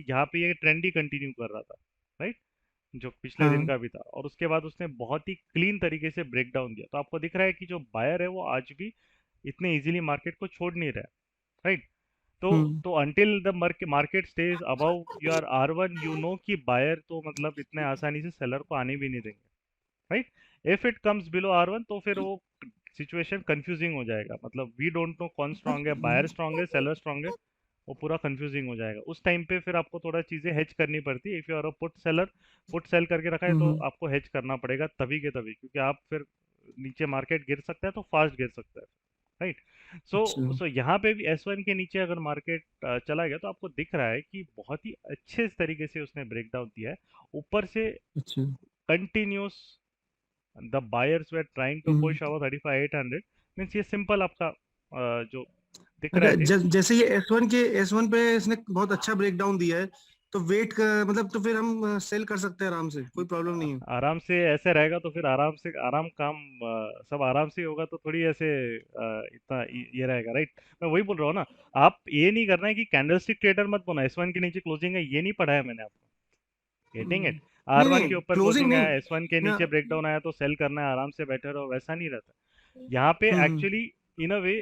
A: यहाँ पे ये ट्रेंड ही कंटिन्यू कर रहा था, राइट, जो पिछले दिन
E: हाँ।
A: का भी था, और उसके बाद उसने बहुत ही क्लीन तरीके से ब्रेक डाउन दिया, तो आपको दिख रहा है कि जो बायर है वो आज भी इतने इजीली मार्केट को छोड़ नहीं रहा है, राइट। तो
E: hmm.
A: Until the market stage above your R1, you know कि बायर तो मतलब इतने आसानी से सेलर को आने भी नहीं देंगे, right. If it comes below R1 तो फिर वो सिचुएशन कंफ्यूजिंग हो जाएगा। मतलब वी डोंट नो कौन स्ट्रांग है, बायर स्ट्रांग है, सेलर स्ट्रांग है, वो पूरा कंफ्यूजिंग हो जाएगा। उस टाइम पे फिर आपको थोड़ा चीज़ें हेज करनी पड़ती है। If you are a put seller, put sell करके रखा है तो
E: हम्म।
A: आपको हेज करना पड़ेगा तभी के तभी, क्योंकि आप फिर नीचे मार्केट गिर सकता है तो फास्ट गिर सकता है, राइट। सो
E: अच्छा।
A: यहाँ पे भी S1 के नीचे अगर मार्केट चला गया तो आपको दिख रहा है कि बहुत ही अच्छे तरीके से उसने ब्रेक डाउन दिया है ऊपर से,
E: अच्छा।
A: Continuous. The buyers were trying to
E: hmm.
A: Push our 35,800, means ये सिंपल आपका जो दिख रहा है
E: अगर
A: चीज।
E: जैसे ये एस वन पे इसने बहुत अच्छा ब्रेक डाउन दिया है, तो वेट का मतलब तो फिर हम सेल कर सकते हैं आराम से, कोई प्रॉब्लम नहीं है।
A: आराम से ऐसे रहेगा तो फिर आराम से आराम काम सब आराम से ही होगा, तो थोड़ी ऐसे इतना ये रहेगा, राइट। मैं वही बोल रहा हूँ ना, आप ये नहीं करना है कि कैंडलस्टिक ट्रेडर मत बनो। S1 के नीचे क्लोजिंग है ये नहीं पढ़ाया मैंने आपको, गेटिंग इट।
E: नहीं
A: R1
E: नहीं,
A: के ऊपर
E: क्लोजिंग
A: क्लोजिंग
E: नहीं।
A: आया, S1 के
E: ना।
A: नीचे ब्रेकडाउन आया तो सेल करना है, आराम से बैठे रहो, वैसा नहीं रहता यहाँ पे
E: hmm.
A: Actually. In a way,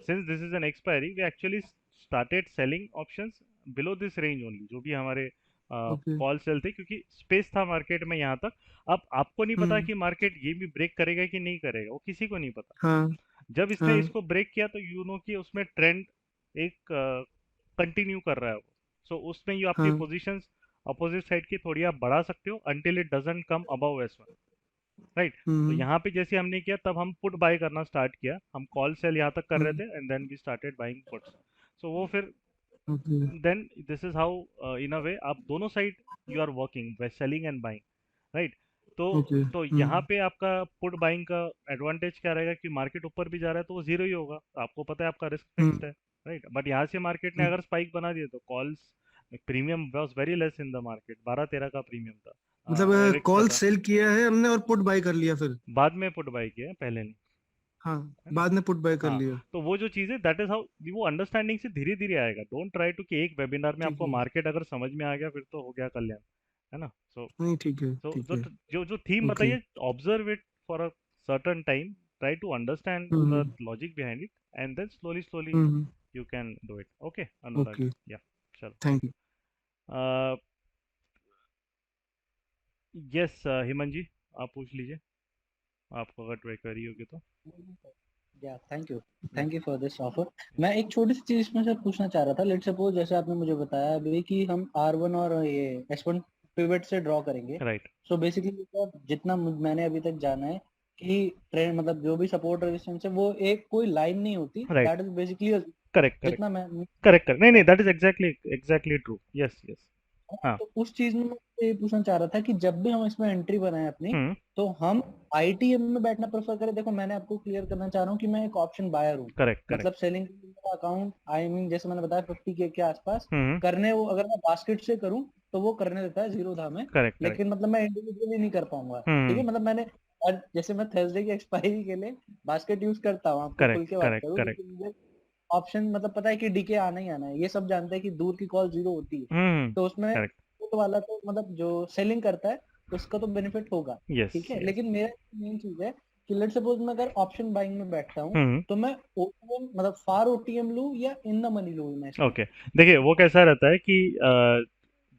A: since this is an expiry, we actually started selling options below this range only, जो भी हमारे
E: ओके।
A: कॉल सेल थे, क्योंकि स्पेस था मार्केट में यहाँ तक। अब आपको नहीं पता
E: हम्म।
A: कि मार्केट ये भी ब्रेक करेगा कि नहीं करेगा, वो किसी को नहीं पता।
E: हाँ।
A: जब इसने
E: हाँ।
A: इसको ब्रेक किया तो यू नो कि उसमें ट्रेंड एक कंटिन्यू कर रहा है वो। सो उसमें ये आपकी
E: हाँ।
A: पोजीशंस अपोजिट साइड की थोड़ी आप बढ़ा सकते हो until it doesn't come above S1, right. तो
E: हम्म।
A: यहाँ पे जैसे हमने किया तब हम पुट बाय करना स्टार्ट किया, हम कॉल सेल यहाँ तक कर रहे
E: हाँ।
A: थे and then we started buying puts. So वो फिर
E: okay.
A: Then this is how in a way आप दोनों side you are working, selling and buying, right. तो
E: ओके।
A: यहाँ पे आपका पुट बाइंग का एडवांटेज क्या रहेगा कि मार्केट ऊपर भी जा रहा है तो वो जीरो ही होगा, तो आपको पता है आपका रिस्क
E: हम्म।
A: फिक्स्ड है, राइट। बट यहाँ से मार्केट ने अगर स्पाइक बना दिया तो calls premium was very less in the market, 12-13 का प्रीमियम था,
E: मतलब
A: एविक्स का
E: कॉल
A: था।
E: सेल किया है हमने और पुट बाय कर लिया फिर?
A: बाद में पुट बाय किया है, पहले नहीं,
E: हाँ,
A: है ना।
E: बाद में पुट बाय कर
A: हाँ,
E: लिया।
A: तो वो जो चीज़ है दैट इज हाउ, वो अंडरस्टैंडिंग से धीरे धीरे आएगा। डोंट ट्राई टू कि एक वेबिनार में
E: ठीक
A: आपको
E: है।
A: मार्केट अगर समझ में आ गया फिर तो हो गया कल्याण, है ना। सो
E: नहीं, ठीक है,
A: सो
E: ठीक
A: जो
E: है।
A: जो जो थीम
E: ओके।
A: बताइए, observe it for a certain time, try to understand the
E: hmm.
A: Logic behind it, and then slowly slowly
E: hmm.
A: You can do it. Okay Anurag
E: okay.
A: जी, या चलो।
E: Thank you.
A: Yes Hemant ji, आप पूछ लीजिए, आपको अगर ट्राई करी होगी तो।
F: या thank you for this offer. मैं एक छोटी सी चीज इसमें से पूछना चाह रहा था। लेट सपोज जैसे आपने मुझे बताया अभी कि हम R1 और ये S1 पिवट से ड्रॉ करेंगे।
A: राइट
F: सो बेसिकली जितना मैंने अभी तक जाना है कि ट्रेंड मतलब जो भी सपोर्ट रेजिस्टेंस है वो एक कोई लाइन नहीं होती,
A: right,
F: that is basically
A: correct correct
F: जितना मैं
A: करेक्ट करेक्ट, नहीं नहीं, that is exactly exactly true, yes yes. हाँ।
F: तो उस चीज में मैं ये पूछना चाह रहा था कि जब भी हम इसमें एंट्री बनाए अपनी,
A: हम्म।
F: तो हम आईटीएम में बैठना प्रेफर करें। देखो मैंने आपको क्लियर करना चाह रहा हूँ कि मैं एक ऑप्शन बायर हूँ,
A: करेक्ट करेक्ट।
F: मतलब सेलिंग अकाउंट आई मीन जैसे मैंने बताया 50K के आसपास
A: हम्म।
F: करने, वो अगर मैं बास्केट से करूँ तो वो करने देता है जीरो था में।
A: Correct correct.
F: लेकिन मतलब मैं इंडिविजुअली नहीं कर पाऊंगा, ठीक है। मतलब मैंने और जैसे मैं थर्सडे की एक्सपायरी के लिए बास्केट यूज करता हूँ, आपको खुल
A: करेक्ट
F: के बात
A: करेक्ट
F: करूँ,
A: करेक्ट।
F: क्योंकि मुझे ऑप्शन मतलब पता है कि डीके आना ही आना है, ये सब जानते हैं कि दूर की कॉल जीरो होती है। तो उसमें
A: करेक्ट।
F: पुट वाला तो मतलब जो सेलिंग करता है उसका तो बेनिफिट होगा,
A: यस
F: ठीक है।
A: यस।
F: लेकिन मेरा मेन चीज है कि लेट सपोज मैं अगर ऑप्शन बाइंग में बैठता हूँ
A: हम्म।
F: तो मैं ओटीएम मतलब फार ओटीएम लूँ या इन द मनी लूँ मैं इसमें?
A: ओके, देखिए वो कैसा रहता है कि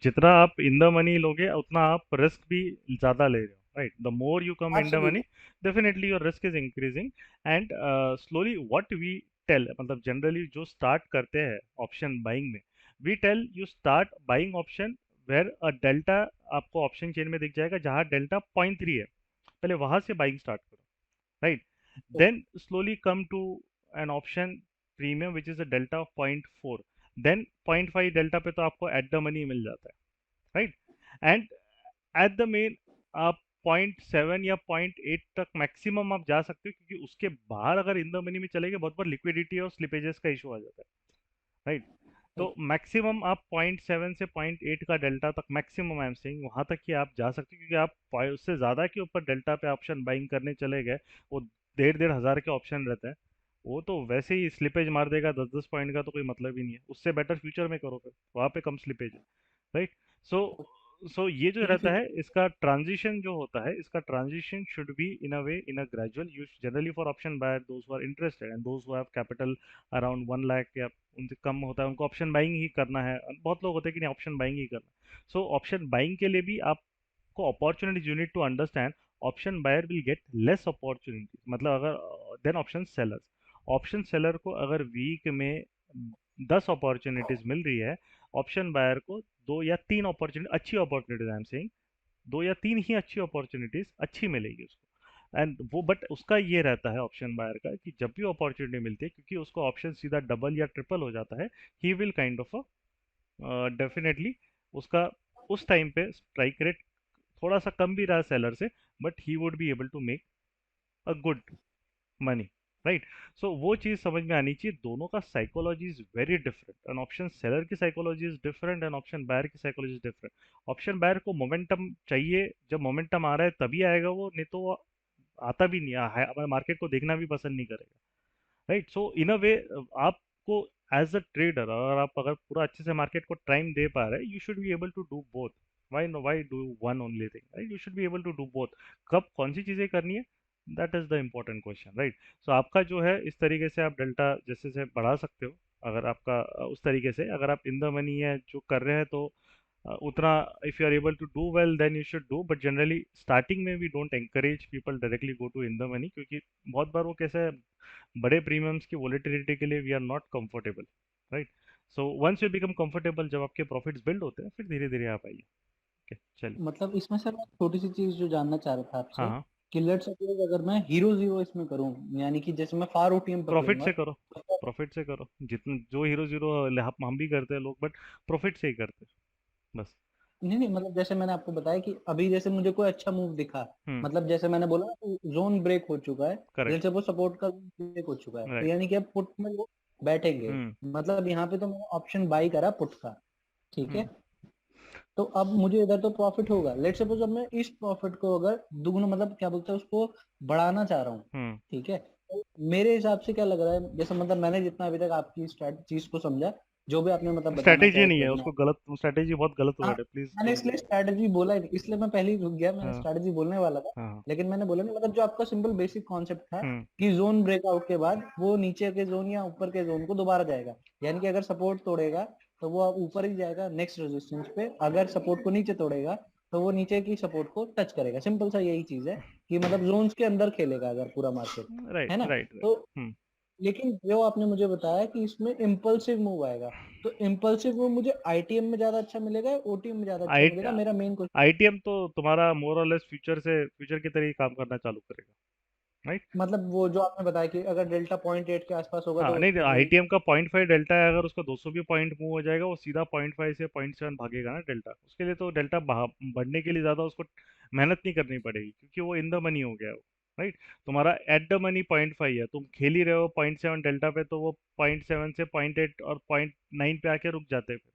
A: जितना आप इन द मनी लोगे उतना आप रिस्क भी ज़्यादा ले रहे हो, right. The more you come in the money,
F: absolutely.
A: Definitely your risk is increasing. And slowly what we tell, मतलब जनरली जो स्टार्ट करते हैं ऑप्शन बाइंग में, we tell you start buying option where a delta, आपको option chain में दिख जाएगा जहाँ डेल्टा 0.3 है। पहले वहां से बाइंग स्टार्ट करो, right? Then slowly come to an option premium which is a delta of 0.4, then 0.5 delta पे तो आपको एट द मनी मिल जाता है, right? And at the main आप 0.7 या 0.8 तक मैक्सिमम आप जा सकते हो, क्योंकि उसके बाहर अगर इन द मनी में चले गए बहुत बार लिक्विडिटी और स्लिपेजेस का इशू आ जाता है, राइट? तो मैक्सिमम आप 0.7 से 0.8 का डेल्टा तक मैक्सिमम आई एम सेइंग वहां तक ही आप जा सकते हो, क्योंकि आप उससे ज़्यादा के ऊपर डेल्टा पे ऑप्शन बाइंग करने चले गए, वो 1,500 के ऑप्शन रहते हैं, वो तो वैसे ही स्लिपेज मार देगा 10-10 पॉइंट का, तो कोई मतलब ही नहीं है। उससे बेटर फ्यूचर में करो, फिर वहाँ पे कम स्लिपेज है, राइट? सो ये जो
F: ठीक है
A: रहता
F: फिर।
A: है इसका ट्रांजिशन जो होता है, इसका transition should be in a way in a gradual use generally for option buyer those who are interested and those who have capital around 1 lakh या उनसे कम होता है, उनको ऑप्शन बाइंग ही करना है। बहुत लोग होते हैं कि नहीं ऑप्शन बाइंग ही करना। सो ऑप्शन बाइंग के लिए भी आपको opportunities you need to understand. Option buyer will get less opportunities, मतलब अगर देन ऑप्शन सेलर को अगर वीक में 10 अपॉर्चुनिटीज मिल रही है, ऑप्शन बायर को 2 या 3 अपॉर्चुनिटी अच्छी अपॉर्चुनिटीज आई एम सेइंग 2 या 3 ही अच्छी अपॉर्चुनिटीज अच्छी मिलेगी उसको। एंड वो बट उसका ये रहता है ऑप्शन बायर का कि जब भी अपॉर्चुनिटी मिलती है, क्योंकि उसको ऑप्शन सीधा डबल या ट्रिपल हो जाता है, he will kind of definitely उसका उस टाइम पे स्ट्राइक रेट थोड़ा सा कम भी रहा सेलर से, but he would be able to make a good money, right? So वो चीज़ समझ में आनी चाहिए, दोनों का psychology is very different. And option seller की psychology is different and option buyer की psychology is different. Option buyer को मोमेंटम चाहिए, जब मोमेंटम आ रहा है तभी आएगा वो, नहीं तो वो आता भी नहीं है, मार्केट को देखना भी पसंद नहीं करेगा, राइट? सो इन अ वे आपको एज अ ट्रेडर अगर पूरा अच्छे से मार्केट को टाइम दे पा रहे हैं, you should be able to do both. Why do one only thing, right? You should be able to do both. कब कौन सी चीज़ें करनी है, that is the important question, right? So आपका जो है इस तरीके से आप डेल्टा जैसे से बढ़ा सकते हो, अगर आपका उस तरीके से अगर आप इन द मनी है जो कर रहे हैं, तो उतना if you are able to do well then you should do. But generally starting में we don't encourage people directly go to in the money, क्योंकि बहुत बार वो कैसे है, बड़े प्रीमियम्स की वोलेटिलिटी के लिए we are not comfortable, right? So once you become comfortable, जब आपके प्रॉफिट्स बिल्ड होते हैं, फिर धीरे धीरे आप आइए। ओके, चलिए।
F: मतलब इसमें सर मैं छोटी सी चीज जो जानना चाह रहा था
A: हाँ
F: आपसे
A: हाँ,
F: कि लेट्स सपोज अगर मैं हीरो जीरो इसमें करूं, यानी कि जैसे मैं फार ओटीएम
A: प्रॉफिट
F: पकड़ूंगा
A: से करो, प्रॉफिट से करो, जितने जो हीरो जीरो हम भी करते हैं लोग, बट प्रॉफिट से ही करते हैं बस।
F: नहीं नहीं, मतलब जैसे मैंने आपको बताया कि अभी जैसे मुझे कोई अच्छा मूव दिखा, मतलब जैसे मैंने बोला जोन ब्रेक हो चुका है,
A: करेक्ट,
F: जैसे वो सपोर्ट का ब्रेक हो चुका है, तो
A: राइट।
F: यानी कि अब पुट में वो बैठेंगे। मतलब यहाँ पे तो मैंने ऑप्शन बाई करा पुट का, ठीक है? तो अब मुझे इधर तो प्रॉफिट होगा। लेट सपोज अब मैं इस प्रॉफिट को अगर दुगना, मतलब क्या बोलते हैं उसको, बढ़ाना चाह रहा हूँ, ठीक है? तो मेरे हिसाब से क्या लग रहा है, जैसे मतलब मैंने जितना अभी तक आपकी चीज को समझा, जो भी आपने मतलब बताना
A: स्ट्रैटेजी
F: चाहे
A: नहीं है
F: ट्रेड में,
A: उसको, गलत स्ट्रैटेजी, बहुत गलत
F: हाँ,
A: वर्ड है, प्लीज
F: मैंने
A: डोंट।
F: इसलिए स्ट्रैटेजी बोला ही नहीं, इसलिए मैं पहले ही रुक गया, मैंने
A: हाँ
F: स्ट्रैटेजी बोलने वाला था,
A: हाँ।
F: लेकिन मैंने बोला नहीं। मतलब जो आपका सिंपल बेसिक कॉन्सेप्ट था कि जोन ब्रेकआउट के बाद वो नीचे के जोन या ऊपर के जोन को दोबारा जाएगा, यानी कि अगर सपोर्ट तोड़ेगा तो वो ऊपर ही जाएगा नेक्स्ट रेजिस्टेंस पे, अगर सपोर्ट को नीचे तोड़ेगा तो वो नीचे की सपोर्ट को टच करेगा। सिंपल सा यही चीज है कि मतलब जोन्स के अंदर खेलेगा अगर पूरा मार्केट,
A: राइट
F: है ना?
A: राइट
F: तो
A: राइट।
F: लेकिन जो आपने मुझे बताया कि इसमें इम्पल्सिव मूव आएगा, तो इम्पल्सिव मूव मुझे आईटीएम में ज्यादा अच्छा मिलेगा, ओटीएम में ज्यादा अच्छा
A: आई
F: मिलेगा? मेरा मेन क्वेश्चन।
A: आईटीएम तो तुम्हारा मोर और लेस फ्यूचर की तरह ही काम करना चालू करेगा, राइट?
F: मतलब वो जो आपने बताया कि अगर डेल्टा 0.8 के आसपास होगा
A: हाँ,
F: तो
A: नहीं
F: वही।
A: आईटीएम का 0.5 डेल्टा है, अगर उसका 200 भी पॉइंट मूव हो जाएगा, वो सीधा 0.5 से 0.7 भागेगा ना डेल्टा। उसके लिए तो डेल्टा बढ़ने के लिए ज़्यादा उसको मेहनत नहीं करनी पड़ेगी, क्योंकि वो इन द मनी हो गया, राइट? तुम्हारा एट द मनी 0.5 है, तुम खेल ही रहे हो 0.7 डेल्टा पे, तो वो 0.7 से 0.8 और 0.9 पे आके रुक जाते हैं फिर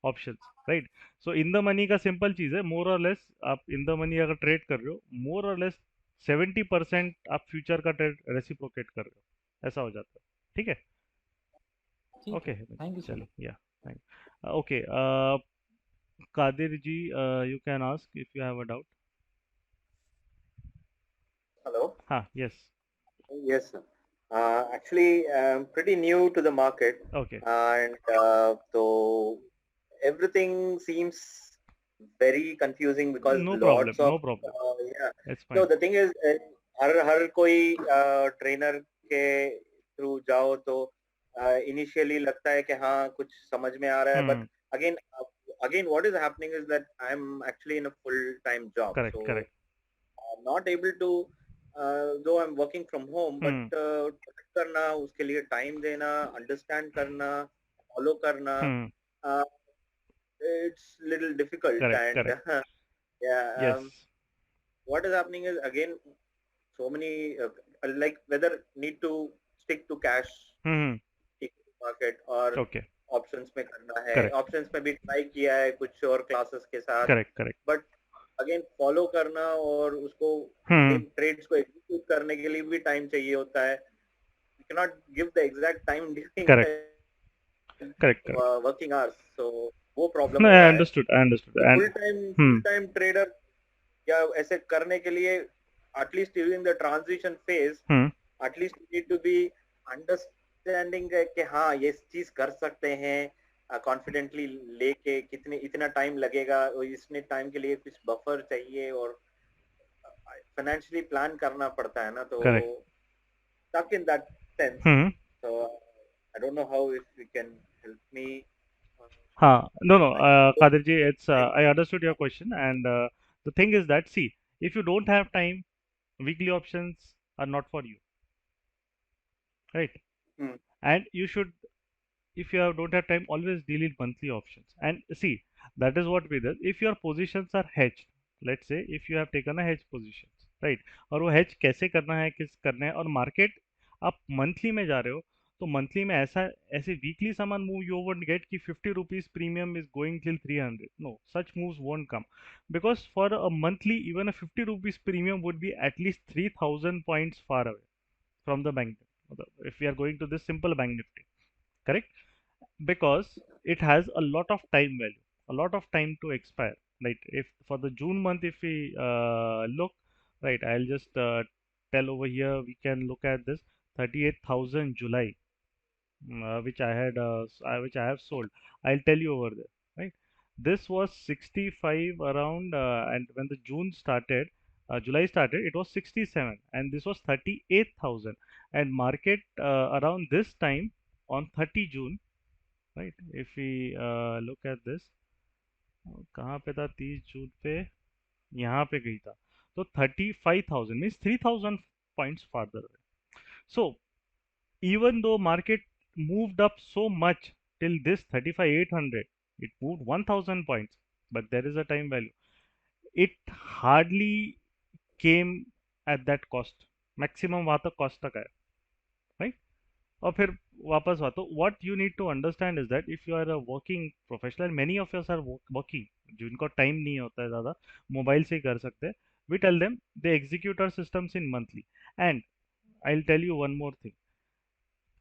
A: वो option, right? So in the money का सिंपल चीज़ है, मोर और लेस आप इन द मनी अगर ट्रेड कर रहे हो, मोर और लेस 70% आप फ्यूचर का ट्रेड रेसिप्रोकेट कर रहे हो, ऐसा हो जाता है, ठीक है?
F: ठीक है,
A: Okay,
F: थैंक यू सर।
A: चलिए, yeah, thank okay, Kadir ji, you can ask if you have a doubt.
G: Hello.
A: Yes,
G: Yes, sir. Actually, I'm pretty new to the market,
A: okay,
G: and so everything seems very confusing because
A: no problem,
G: lots of
A: no problem,
G: yeah.
A: it's
G: No,
A: fine.
G: the thing is, हर कोई trainer के through जाओ तो initially लगता है कि हाँ कुछ समझ में आ रहा है, but again again what is happening is that I'm actually in a full time job,
A: Correct,
G: so
A: correct.
G: not able to though I'm working from home, but
A: hmm
G: track करना, उसके लिए time देना, understand करना, follow करना, uh, it's little difficult.
A: correct
G: And
A: correct
G: yeah,
A: yes
G: what is happening is again so many like whether need to stick to cash
A: hmm
G: market और
A: okay
G: options में करना है.
A: correct
G: Options में भी try किया है कुछ और classes के साथ,
A: correct correct
G: but again follow करना और उसको
A: हम्म
G: trades को execute करने के लिए भी time चाहिए होता है. You cannot give the exact time during
A: correct
G: the
A: correct correct
G: working hours, so वो problem
A: no
G: होता है.
A: I understood
G: तो
A: and
G: full time trader या ऐसे करने के लिए at least during the transition phase
A: hmm
G: at least you need to be understanding कि हाँ ये चीज कर सकते हैं कॉन्फिडेंटली लेके कितने इतना टाइम लगेगा और इसने टाइम के लिए कुछ बफर चाहिए और फाइनेंशियली प्लान करना पड़ता है ना, तो
A: correct
G: stuck in that sense.
A: Hmm
G: So I don't know how if you can help me.
A: हाँ no no
G: I
A: Kadir ji it's I understood your question and the thing is that see if you don't have time weekly options are not for you, right?
G: Hmm.
A: And you should if you don't have time always deal in monthly options and see that is what we do if your positions are hedged. Let's say if you have taken a hedge positions, right? और वो hedge कैसे करना है किस करना है और market आप monthly में जा रहे हो तो monthly में ऐसा ऐसे weekly सामान move you won't get कि 50 rupees premium is going till 300. No, such moves won't come because for a monthly even a 50 rupees premium would be at least 3000 points far away from the bank nifty. If we are going to this simple bank nifty, correct? Because it has a lot of time value, a lot of time to expire, right? If for the June month if we look, right, I'll just tell over here we can look at this 38,000 July, which I had which I have sold. I'll tell you over there, right? This was 65 around and when the June started, July started, it was 67 and this was 38,000 and market around this time on 30 June, right? If we look at this, कहाँ पे था 30 जून पे, यहाँ पे गई था तो 35,000 means 3,000 points farther away. So even though market moved up so much till this 35,800, it moved 1,000 points, but there is a time value. It hardly came at that cost. Maximum वहाँ तक cost तक आया, right? और फिर वापस हुआ तो what you need to understand is that if you are a working professional, many of us are working जिनको टाइम नहीं होता है ज़्यादा, मोबाइल से ही कर सकते हैं, we tell them they execute our systems in monthly. And I will tell you one more thing.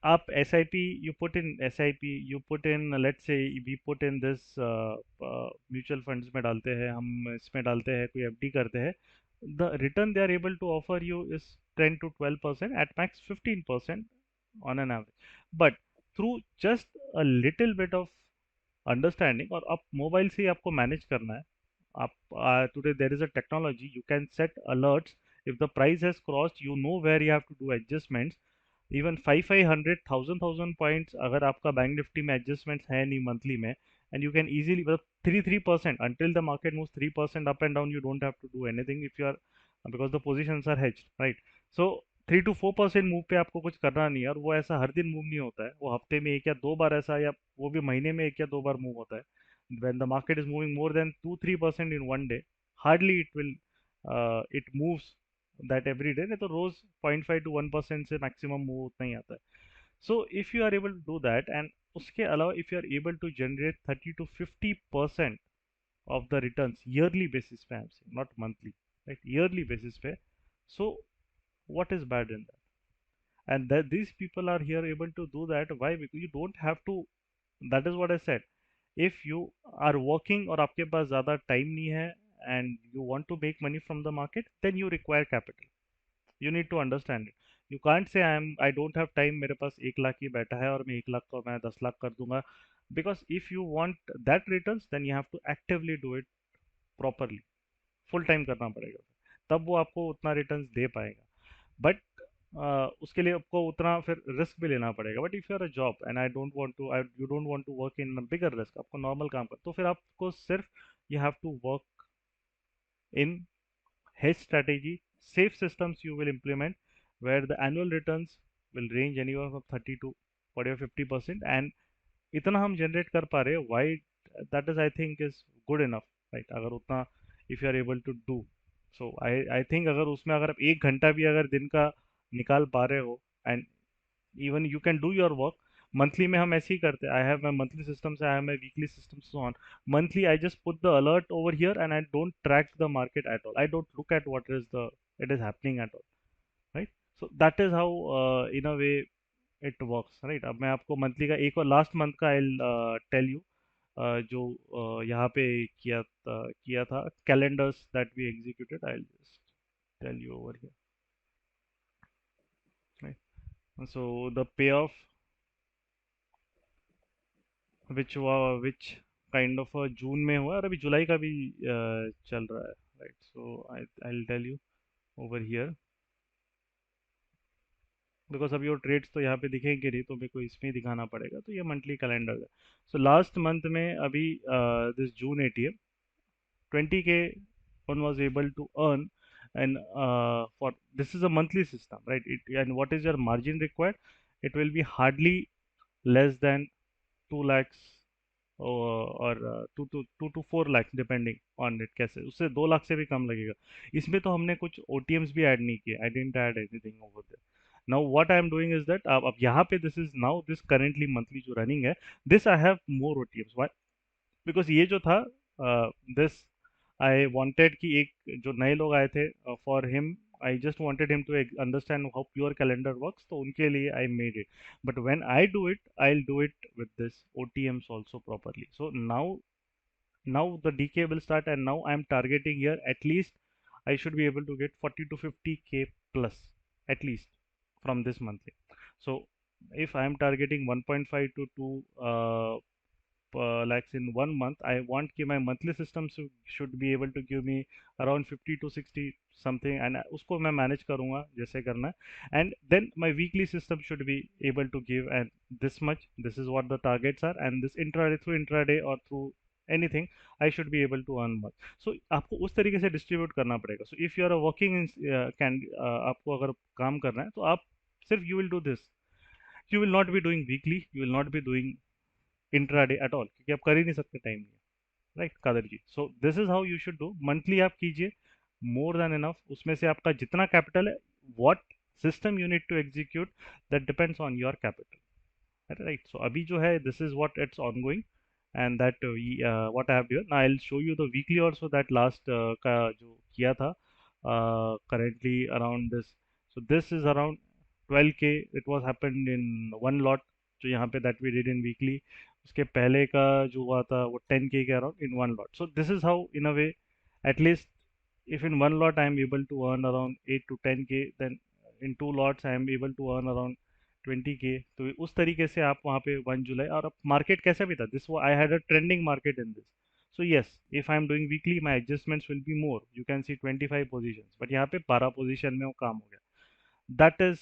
A: आप S I P you put in S I P you put in let's say we put in this mutual funds में डालते हैं, हम इसमें डालते हैं, कोई FD करते हैं, the return they are able to offer you is 10 to 12%, at max 15% on an average. But through just a little bit of understanding, और आप मोबाइल से ही आपको मैनेज करना है. आप today there is a technology you can set alerts if the price has crossed, you know where you have to do adjustments. Even 500 points अगर आपका bank Nifty में एडजस्टमेंट्स है नहीं मंथली में, एंड यू कैन इजीली मतलब 3% until the market moves 3% up and down, you don't have to do anything if you are because the positions are hedged, right? So 3 to 4% move पे आपको कुछ करना नहीं है, और वो ऐसा हर दिन मूव नहीं होता है, वो हफ्ते में एक या दो बार ऐसा, या वो भी महीने में एक या दो बार मूव होता है. when the market is moving more than 2-3% in one day, hardly it will it moves that every day. नहीं तो रोज 0.5 to 1% से मैक्सिमम मूव उतना ही आता है. So if you are able to do that, and उसके अलावा if you are able to generate 30 to 50% of the returns yearly basis पे, I am saying not monthly, right, yearly basis पे, so what is bad in that? And that these people are here able to do that, why? Because you don't have to, that is what I said, if you are working और आपके पास ज़्यादा time नहीं है and you want to make money from the market, then you require capital. You need to understand it. You can't say I don't have time, मेरे पास 1 लाख ही बैठा है और मैं 1 लाख को मैं 10 लाख कर दूंगा. Because if you want that returns, then you have to actively do it properly. Full time करना पड़ेगा, तब वो आपको उतना रिटर्न्स दे पाएगा. बट उसके लिए आपको उतना फिर रिस्क भी लेना पड़ेगा. But if you are a job and I don't want to, you don't want to work in bigger risk, आपको नॉर्मल काम कर, तो फिर आपको सिर्फ you have to work in hedge strategy safe systems you will implement where the annual returns will range anywhere from 30 to 40 or 50%, and इतना हम generate कर पा रहे हैं, why that is I think is good enough, right? अगर उतना if you are able to do, so I think अगर उसमें अगर आप 1 घंटा भी अगर दिन का निकाल पा रहे हो, and even you can do your work monthly में हम ऐसे ही करते हैं. I have my monthly systems, I have my weekly systems, so on. Monthly I just put the alert over here and I don't track the market at all. I don't look at what is the it is happening at all, right? So that is how in a way it works, right? अब मैं आपको monthly का एक और last month का I'll tell you जो यहाँ पे किया था calendars that we executed. I'll just tell you over here, right? So the payoff which kind of जून में हुआ और अभी जुलाई का भी चल रहा है, right? So I'll tell you over here because अभी वो ट्रेड्स तो यहाँ पे दिखेंगे नहीं, तो मेरे को इसमें ही दिखाना पड़ेगा. तो ये मंथली कैलेंडर है. सो लास्ट मंथ में अभी this June 80 20K one was able to earn, and for this is a monthly system, right? And what is your margin required? It will be hardly less than 2 lakhs और 2 to 4 lakh depending on it. कैसे उससे 2 लाख से भी कम लगेगा. इसमें तो हमने कुछ OTMs भी ऐड नहीं किए. I didn't add anything over there. Now what I am doing is that अब यहाँ पे this is now this currently monthly जो रनिंग है, this I have more OTMs. Why? Because ये जो था दिस आई वांटेड कि एक जो नए लोग आए थे for him I just wanted him to understand how pure calendar works, तो उनके लिए I made it. But when I do it, I'll do it with this OTMs also properly. So now the DK will start, and now I'm targeting here at least I should be able to get 40 to 50K plus at least from this monthly. So if I'm targeting 1.5 to 2 lakhs in 1 month, I want कि my monthly system should be able to give me around 50 to 60 something, and उसको मैं manage करूँगा जैसे करना है. And then my weekly system should be able to give and this much. This is what the targets are, and this intraday through intraday or through anything I should be able to earn much. So आपको उस तरीके से distribute करना पड़ेगा. So if you are a working in आपको अगर काम करना है तो आप सिर्फ you will do this. You will not be doing weekly. You will not be doing intraday at all, क्योंकि आप कर ही नहीं सकते, टाइम नहीं है, right Kadar ji? So this is how you should do. Monthly आप कीजिए, मोर देन इनफ. उसमें से आपका जितना कैपिटल है, what system you need to execute, that depends on your capital, right? So अभी जो है this is what it's on going, and that what I have done. I will show you the weekly also, that last का जो किया था currently around this. So this is around 12K. It was happened in one lot जो यहाँ पे that we did in weekly. उसके पहले का जो हुआ था वो 10K के around in one lot. So this is how in a way at least if in one lot I am able to earn around 8 to 10K, then in 2 lots I am able to earn around 20K. तो उस तरीके से आप वहाँ पे 1 जुलाई, और अब market कैसा भी था, this I had a trending market in this. So yes, if I am doing weekly my adjustments will be more. You can see 25 positions, but यहाँ पे 12 पोजीशन में वो काम हो गया. That is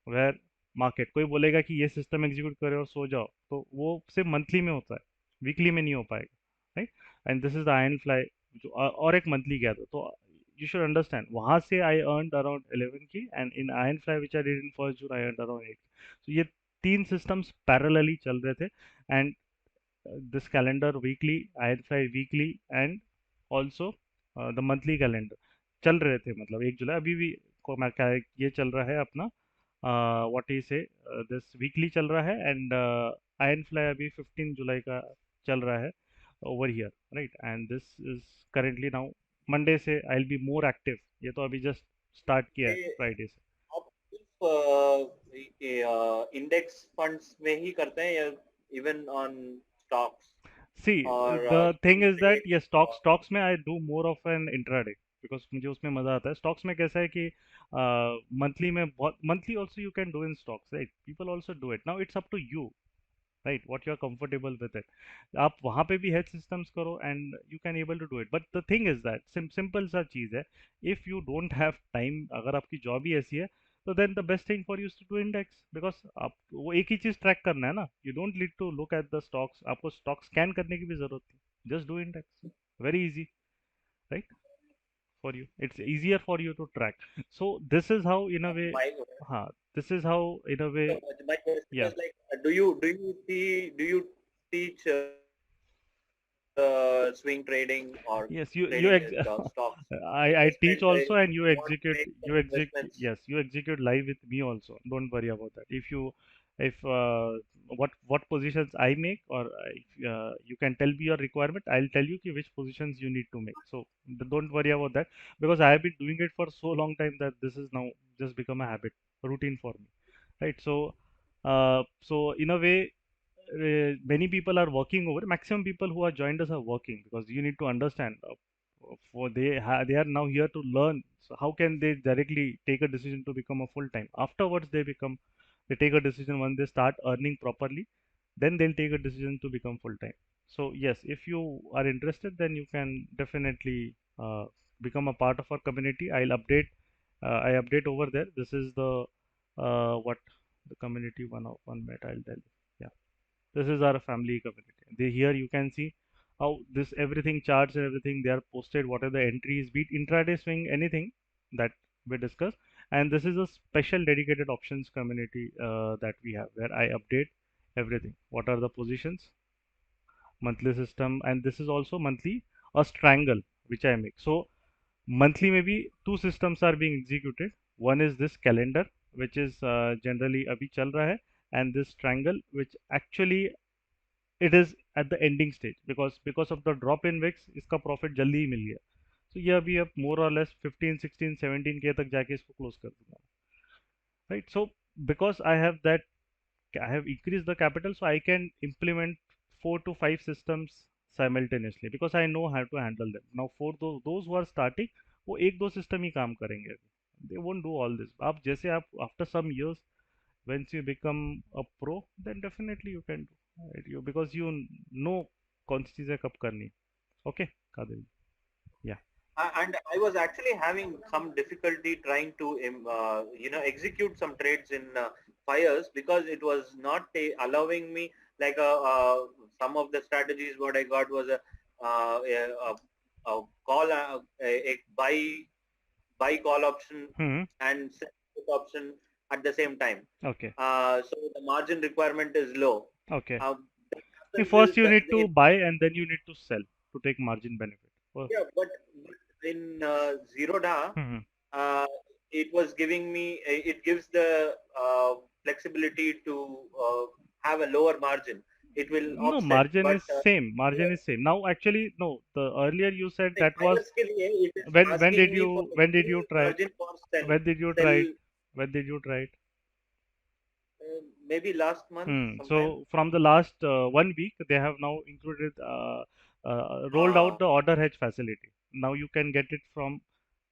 A: where market. कोई बोलेगा कि ये सिस्टम एग्जीक्यूट करे और सो जाओ, तो वो सिर्फ मंथली में होता है, वीकली में नहीं हो पाएगा, right? And this is the ion fly जो और एक मंथली गया था. तो you should understand, वहाँ से I earned around 11K, and in Iron Fly which I did in first June I earned around 8. So ये तीन systems parallelly चल रहे थे, and this calendar weekly, Iron Fly weekly, and also the monthly calendar चल रहे थे. मतलब 1 जुलाई अभी भी को मैं क्या ये चल रहा है अपना what he say this weekly चल रहा है, and Iron Fly अभी 15 जुलाई का चल रहा है over here, right? And this is currently now Monday से I will be more active. ये तो अभी जस्ट स्टार्ट किया है फ्राइडे से.
G: आप सिर्फ इंडेक्स फंड्स में ही करते हैं या even on stocks?
A: See the thing is that ये स्टॉक्स में I do more of an intraday, because मुझे उसमें मजा आता है. स्टॉक्स में कैसा है कि मंथली में बहुत, monthly also you can do in stocks, right? People also do it. Now it's up to you, right? What you are comfortable with it. आप वहाँ पे भी health systems करो and you can able to do it. But the thing is that simple सा चीज़ है, if you don't have time, अगर आपकी job ही ऐसी है, तो then the best thing for you is to do index, because आप वो एक ही चीज़ ट्रैक करना है ना. You don't need to look at the stocks. आपको स्टॉक स्कैन करने की भी जरूरत नहीं. Just do index. Very easy, right? for you. It's easier for you to track. So this is how in a way,
G: My
A: this is how in a way,
G: my question
A: yeah.
G: was like, do you teach swing trading or
A: Yes,
G: trading stocks?
A: I
G: Investment,
A: teach also, and you
G: want to
A: execute
G: make some
A: you execute
G: investments.
A: yes, you execute live with me also. Don't worry about that. If what positions I make, or if you can tell me your requirement, I'll tell you ki which positions you need to make. So don't worry about that, because I have been doing it for so long time that this is now just become a habit, routine for me, right? So in a way, many people are working over. Maximum people who are joined us are working, because you need to understand, they are now here to learn. So how can they directly take a decision to become a full time? Afterwards they take a decision when they start earning properly, then they'll take a decision to become full time. So yes, if you are interested, then you can definitely become a part of our community. I update over there. This is the what the community one minute, I'll tell you. Yeah, this is our family community. Here you can see how this everything, charts and everything, they are posted. What are the entries, be it intraday swing, anything that we discuss. And this is a special dedicated options community that we have, where I update everything. What are the positions, monthly system, and this is also monthly a strangle which I make. So monthly maybe two systems are being executed. One is this calendar, which is generally abhi chal raha hai, and this triangle, which actually it is at the ending stage, because of the drop in VIX इसका profit जल्दी ही मिल गया. So ये अभी अब more or less 15 16 17 के तक जाके इसको close कर दूंगा, right? So because I have increased the capital, so I can implement 4 to 5 systems simultaneously, because I know how to handle them. Now for those who are starting, वो एक दो system ही काम करेंगे अभी. They won't do all this. आप जैसे आप after some years, once you become a pro, then definitely you can do it. Because you know कौन सी चीजें कब करनी. Okay, Kadir. Yeah.
G: And I was actually having some difficulty trying to execute some trades in fires, because it was not allowing me, like some of the strategies what I got was a call a buy call option
A: Hmm.
G: and sell put option at the same time.
A: Okay.
G: So the margin requirement is low.
A: Okay.
G: That
A: First you
G: happens
A: need to buy, and then you need to sell to take margin benefit. Oh.
G: yeah, but in Zerodha,
A: Hmm.
G: it was giving me, it gives the flexibility to have a lower margin. It will
A: No,
G: offset,
A: margin
G: but
A: is same. Margin is same. Now actually no. The earlier you said that was
G: fires के लिए it is
A: when
G: asking me for
A: when did
G: full
A: you try it?
G: margin for sell.
A: When did you try it? When did you try it?
G: Maybe last month sometime.
A: So from the last 1 week, they have now included rolled out the order hedge facility. Now you can get it from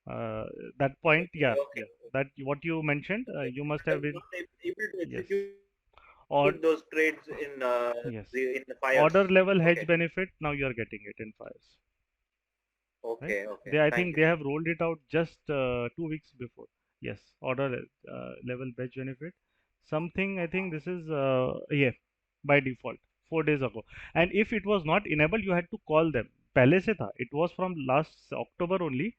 A: that point.
G: Okay,
A: Yeah,
G: okay.
A: yeah. That what you mentioned. You must have
G: I'm
A: been,
G: not able to
A: yes.
G: execute
A: Or
G: those trades in
A: yes.
G: the fires.
A: Order level hedge
G: Okay.
A: benefit. Now you are getting it in fires.
G: Okay,
A: Right?
G: okay.
A: I
G: Thank
A: think
G: you.
A: they have rolled it out just 2 weeks before. Yes, order level hedge benefit. Something, I think this is yeah, by default 4 days ago. And if it was not enabled, you had to call them. पहले से था. It was from last October only.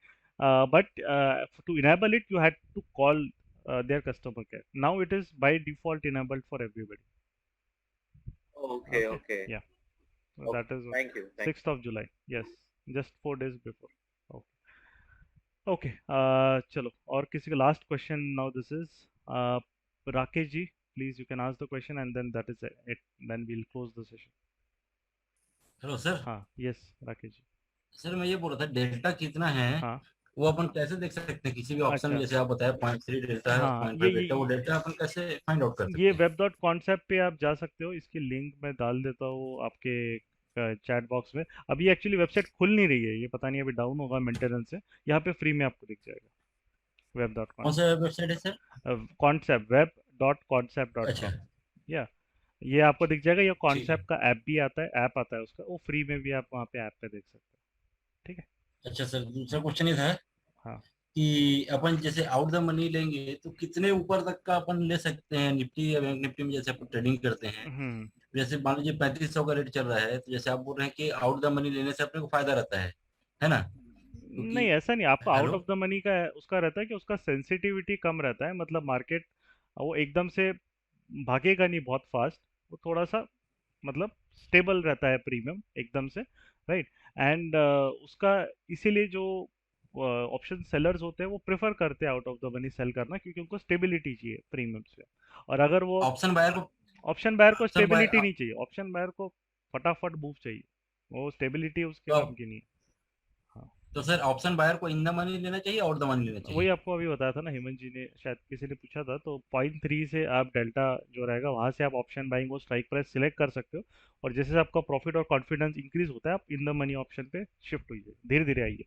A: But to enable it, you had to call their customer care. Now it is by default enabled for everybody.
G: Okay, okay.
A: Yeah. So
G: Okay.
A: that is
G: Thank you. Thank
A: 6th of July. Yes, just 4 days before. Okay. Okay. चलो और किसी का last question now. This is Rakesh ji. Please, you can ask the question, and then that is it. Then we'll close the session.
H: Hello sir.
A: हाँ. Yes, Rakesh ji.
H: Sir मैं ये बोल रहा था डेल्टा कितना है,
A: हाँ.
H: वो अपन कैसे देख सकते हैं किसी भी ऑप्शन में?
A: अच्छा.
H: जैसे आप बताया 0.3 डेल्टा है,
A: हाँ,
H: 0.5 डेल्टा, वो डेल्टा अपन कैसे फाइंड आउट कर सकते
A: ये
H: हैं?
A: web.concept पे आप जा सकते हो. इसकी लिंक मैं डाल देता हूँ आपके चैट बॉक्स में. अभी एक्चुअली वेबसाइट खुल नहीं रही है, ये पता नहीं अभी डाउन होगा मेंटेनेंस से. यहाँ पे फ्री में आपको दिख जाएगा. web.concept.
H: कौन सा वेबसाइट है सर?
A: concept, web.concept.com.
H: अच्छा.
A: या ये आपको दिख जाएगा. ये
H: ठीक है.
A: कॉन्सेप्ट का ऐप भी आता है, ऐप आता है उसका, वो फ्री में भी आप वहाँ पे ऐप पे देख सकते हो. ठीक है.
H: अच्छा सर, दूसरा क्वेश्चन ये था
A: हाँ.
H: कि अपन जैसे आउट द मनी लेंगे तो कितने ऊपर तक का अपन ले सकते हैं निफ्टी या बैंक निफ्टी में? जैसे अपन ट्रेडिंग करते हैं, जैसे मान लीजिए 3500 का रेट चल रहा है, तो जैसे आप बोल रहे हैं कि आउट द मनी लेने से अपने को फायदा रहता है ना?
A: नहीं ऐसा नहीं, आपका out
H: hello
A: of the money का उसका रहता है कि उसका सेंसिटिविटी कम रहता है, मतलब मार्केट वो एकदम से भागेगा नहीं बहुत फास्ट, वो थोड़ा सा मतलब स्टेबल रहता है प्रीमियम एकदम से, राइट। एंड उसका इसीलिए जो ऑप्शन सेलर्स होते हैं वो प्रेफर करते हैं out of the money sell करना, क्योंकि उनको स्टेबिलिटी चाहिए प्रीमियम्स में। और अगर वो
H: ऑप्शन बायर को
A: ऑप्शन बायर को
H: ऑप्शन
A: स्टेबिलिटी
H: बायर
A: नहीं चाहिए, ऑप्शन बायर को फटाफट मूव चाहिए, वो स्टेबिलिटी उसके
H: तो
A: काम की नहीं है। हाँ,
H: तो सर ऑप्शन बायर को इन द मनी लेना चाहिए आउट द मनी लेना
A: वही
H: चाहिए?
A: आपको अभी बताया था ना, हेमंत जी ने शायद किसी ने पूछा था, तो 0.3 से आप डेल्टा जो रहेगा वहां से आप ऑप्शन बाइंग और स्ट्राइक प्राइस सिलेक्ट कर सकते हो, और जैसे से आपका प्रॉफिट और कॉन्फिडेंस इंक्रीज होता है आप इन द मनी ऑप्शन पे शिफ्ट होइए, धीरे धीरे आइए,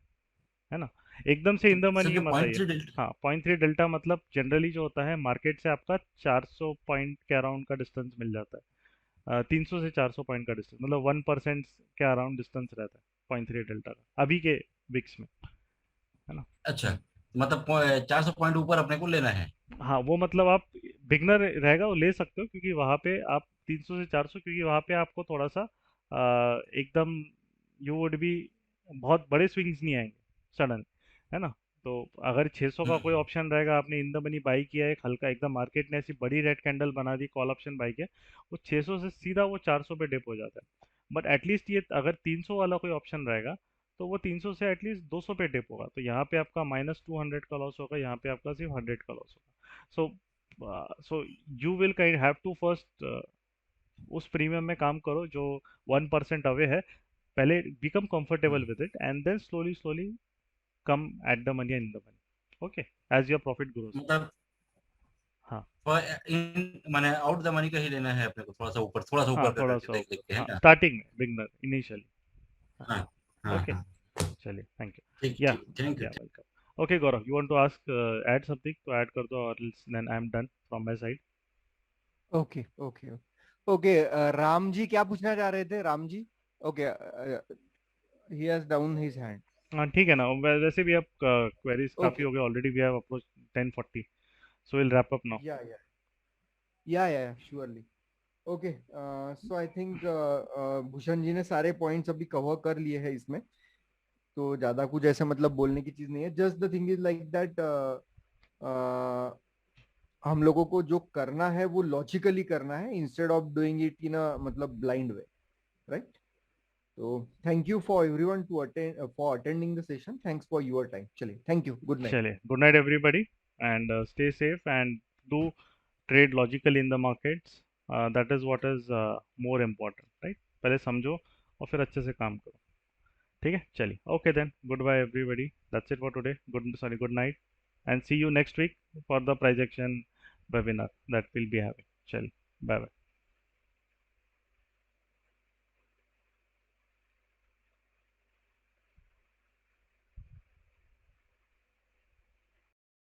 A: है ना, एकदम से इन द
H: सर
A: मनी
H: जो
A: मत
H: पॉइंट
A: आइए।
H: थ्री डेल्टा
A: हाँ, 0.3 डेल्टा मतलब जनरली जो होता है मार्केट से आपका 400 पॉइंट के अराउंड का डिस्टेंस मिल जाता है, 300 से 400 पॉइंट का डिस्टेंस, मतलब 1% के अराउंड डिस्टेंस रहता है 0.3 डेल्टा का अभी के विक्स में, है ना।
H: अच्छा, मतलब 400 पॉइंट ऊपर अपने को लेना है?
A: हाँ, वो मतलब आप बिगनर रहेगा वो ले सकते हो, क्योंकि वहाँ पे आप 300 से 400, क्योंकि वहाँ पे आपको थोड़ा सा एकदम यू वुड बी बहुत बड़े स्विंग्स नहीं आएंगे सडन, है ना। तो अगर 600 का कोई
H: हम्म,
A: ऑप्शन रहेगा, आपने इन द मनी बाई किया है, एक हल्का एकदम मार्केट ने ऐसी बड़ी रेड कैंडल बना दी, कॉल ऑप्शन बाई किया, वो 600 से सीधा वो 400 पे डिप हो जाता है। बट एटलीस्ट ये अगर 300 वाला कोई ऑप्शन रहेगा तो वो 300 से एटलीस्ट 200 पे डिप होगा, तो यहाँ पे आपका -200 का लॉस होगा, यहाँ पे आपका सिर्फ 100 का लॉस होगा। So you will kind have to first उस प्रीमियम में काम करो जो 1% अवे है, पहले become comfortable
H: hmm.
A: With it and then slowly slowly come at the money in the money, okay, as your profit grows.
H: मतलब
A: हाँ
H: इन माने आउट द मनी का ही लेना है अपने को, थोड़ा सा
A: हाँ,
H: ऊपर
A: थोड़ा
H: करके
A: सा
H: देख
A: ऊपर,
H: देख के, है
A: हाँ
H: ना?
A: स्टार्टिंग में बिगनर इनिशियली।
H: हाँ हाँ
A: ओके,
H: हाँ।
A: चलिए, थैंक
H: ठीक
A: यू, या
H: ठीक, thank you.
A: Yeah welcome. Okay Gaurav, you want to ask add something तो ऐड कर दो, और then I am done from my side.
B: Okay okay okay. Ram ji क्या पूछना चाह रहे थे, Ram ji? Okay, he has down his hand.
A: हाँ ठीक है ना, वैसे भी अब क्वेरीज काफ़ी
B: ओके,
A: हो गए already, we have approach 10:40, so will wrap up now.
B: Yeah yeah yeah surely. Okay, so I think Bhushan ji ने सारे पॉइंट्स अभी कवर कर लिए हैं इसमें, तो ज्यादा कुछ ऐसे मतलब बोलने की चीज नहीं है। Just the thing is like that, हम लोगों को जो करना है वो लॉजिकली करना है, instead of doing it in a मतलब ब्लाइंड वे, राइट? तो thank you for everyone to attend, for attending the session. Thanks for your time. चलिए, थैंक यू, गुड नाइट।
A: चलिए, good night everybody, and stay safe and do trade logically in the markets, that is what is more important, right. पहले समझो और फिर अच्छे से काम करो, ठीक है। चलिए, okay then, good bye everybody, that's it for today, good night, and see you next week for the price action webinar that we'll be having. चलिए, bye bye.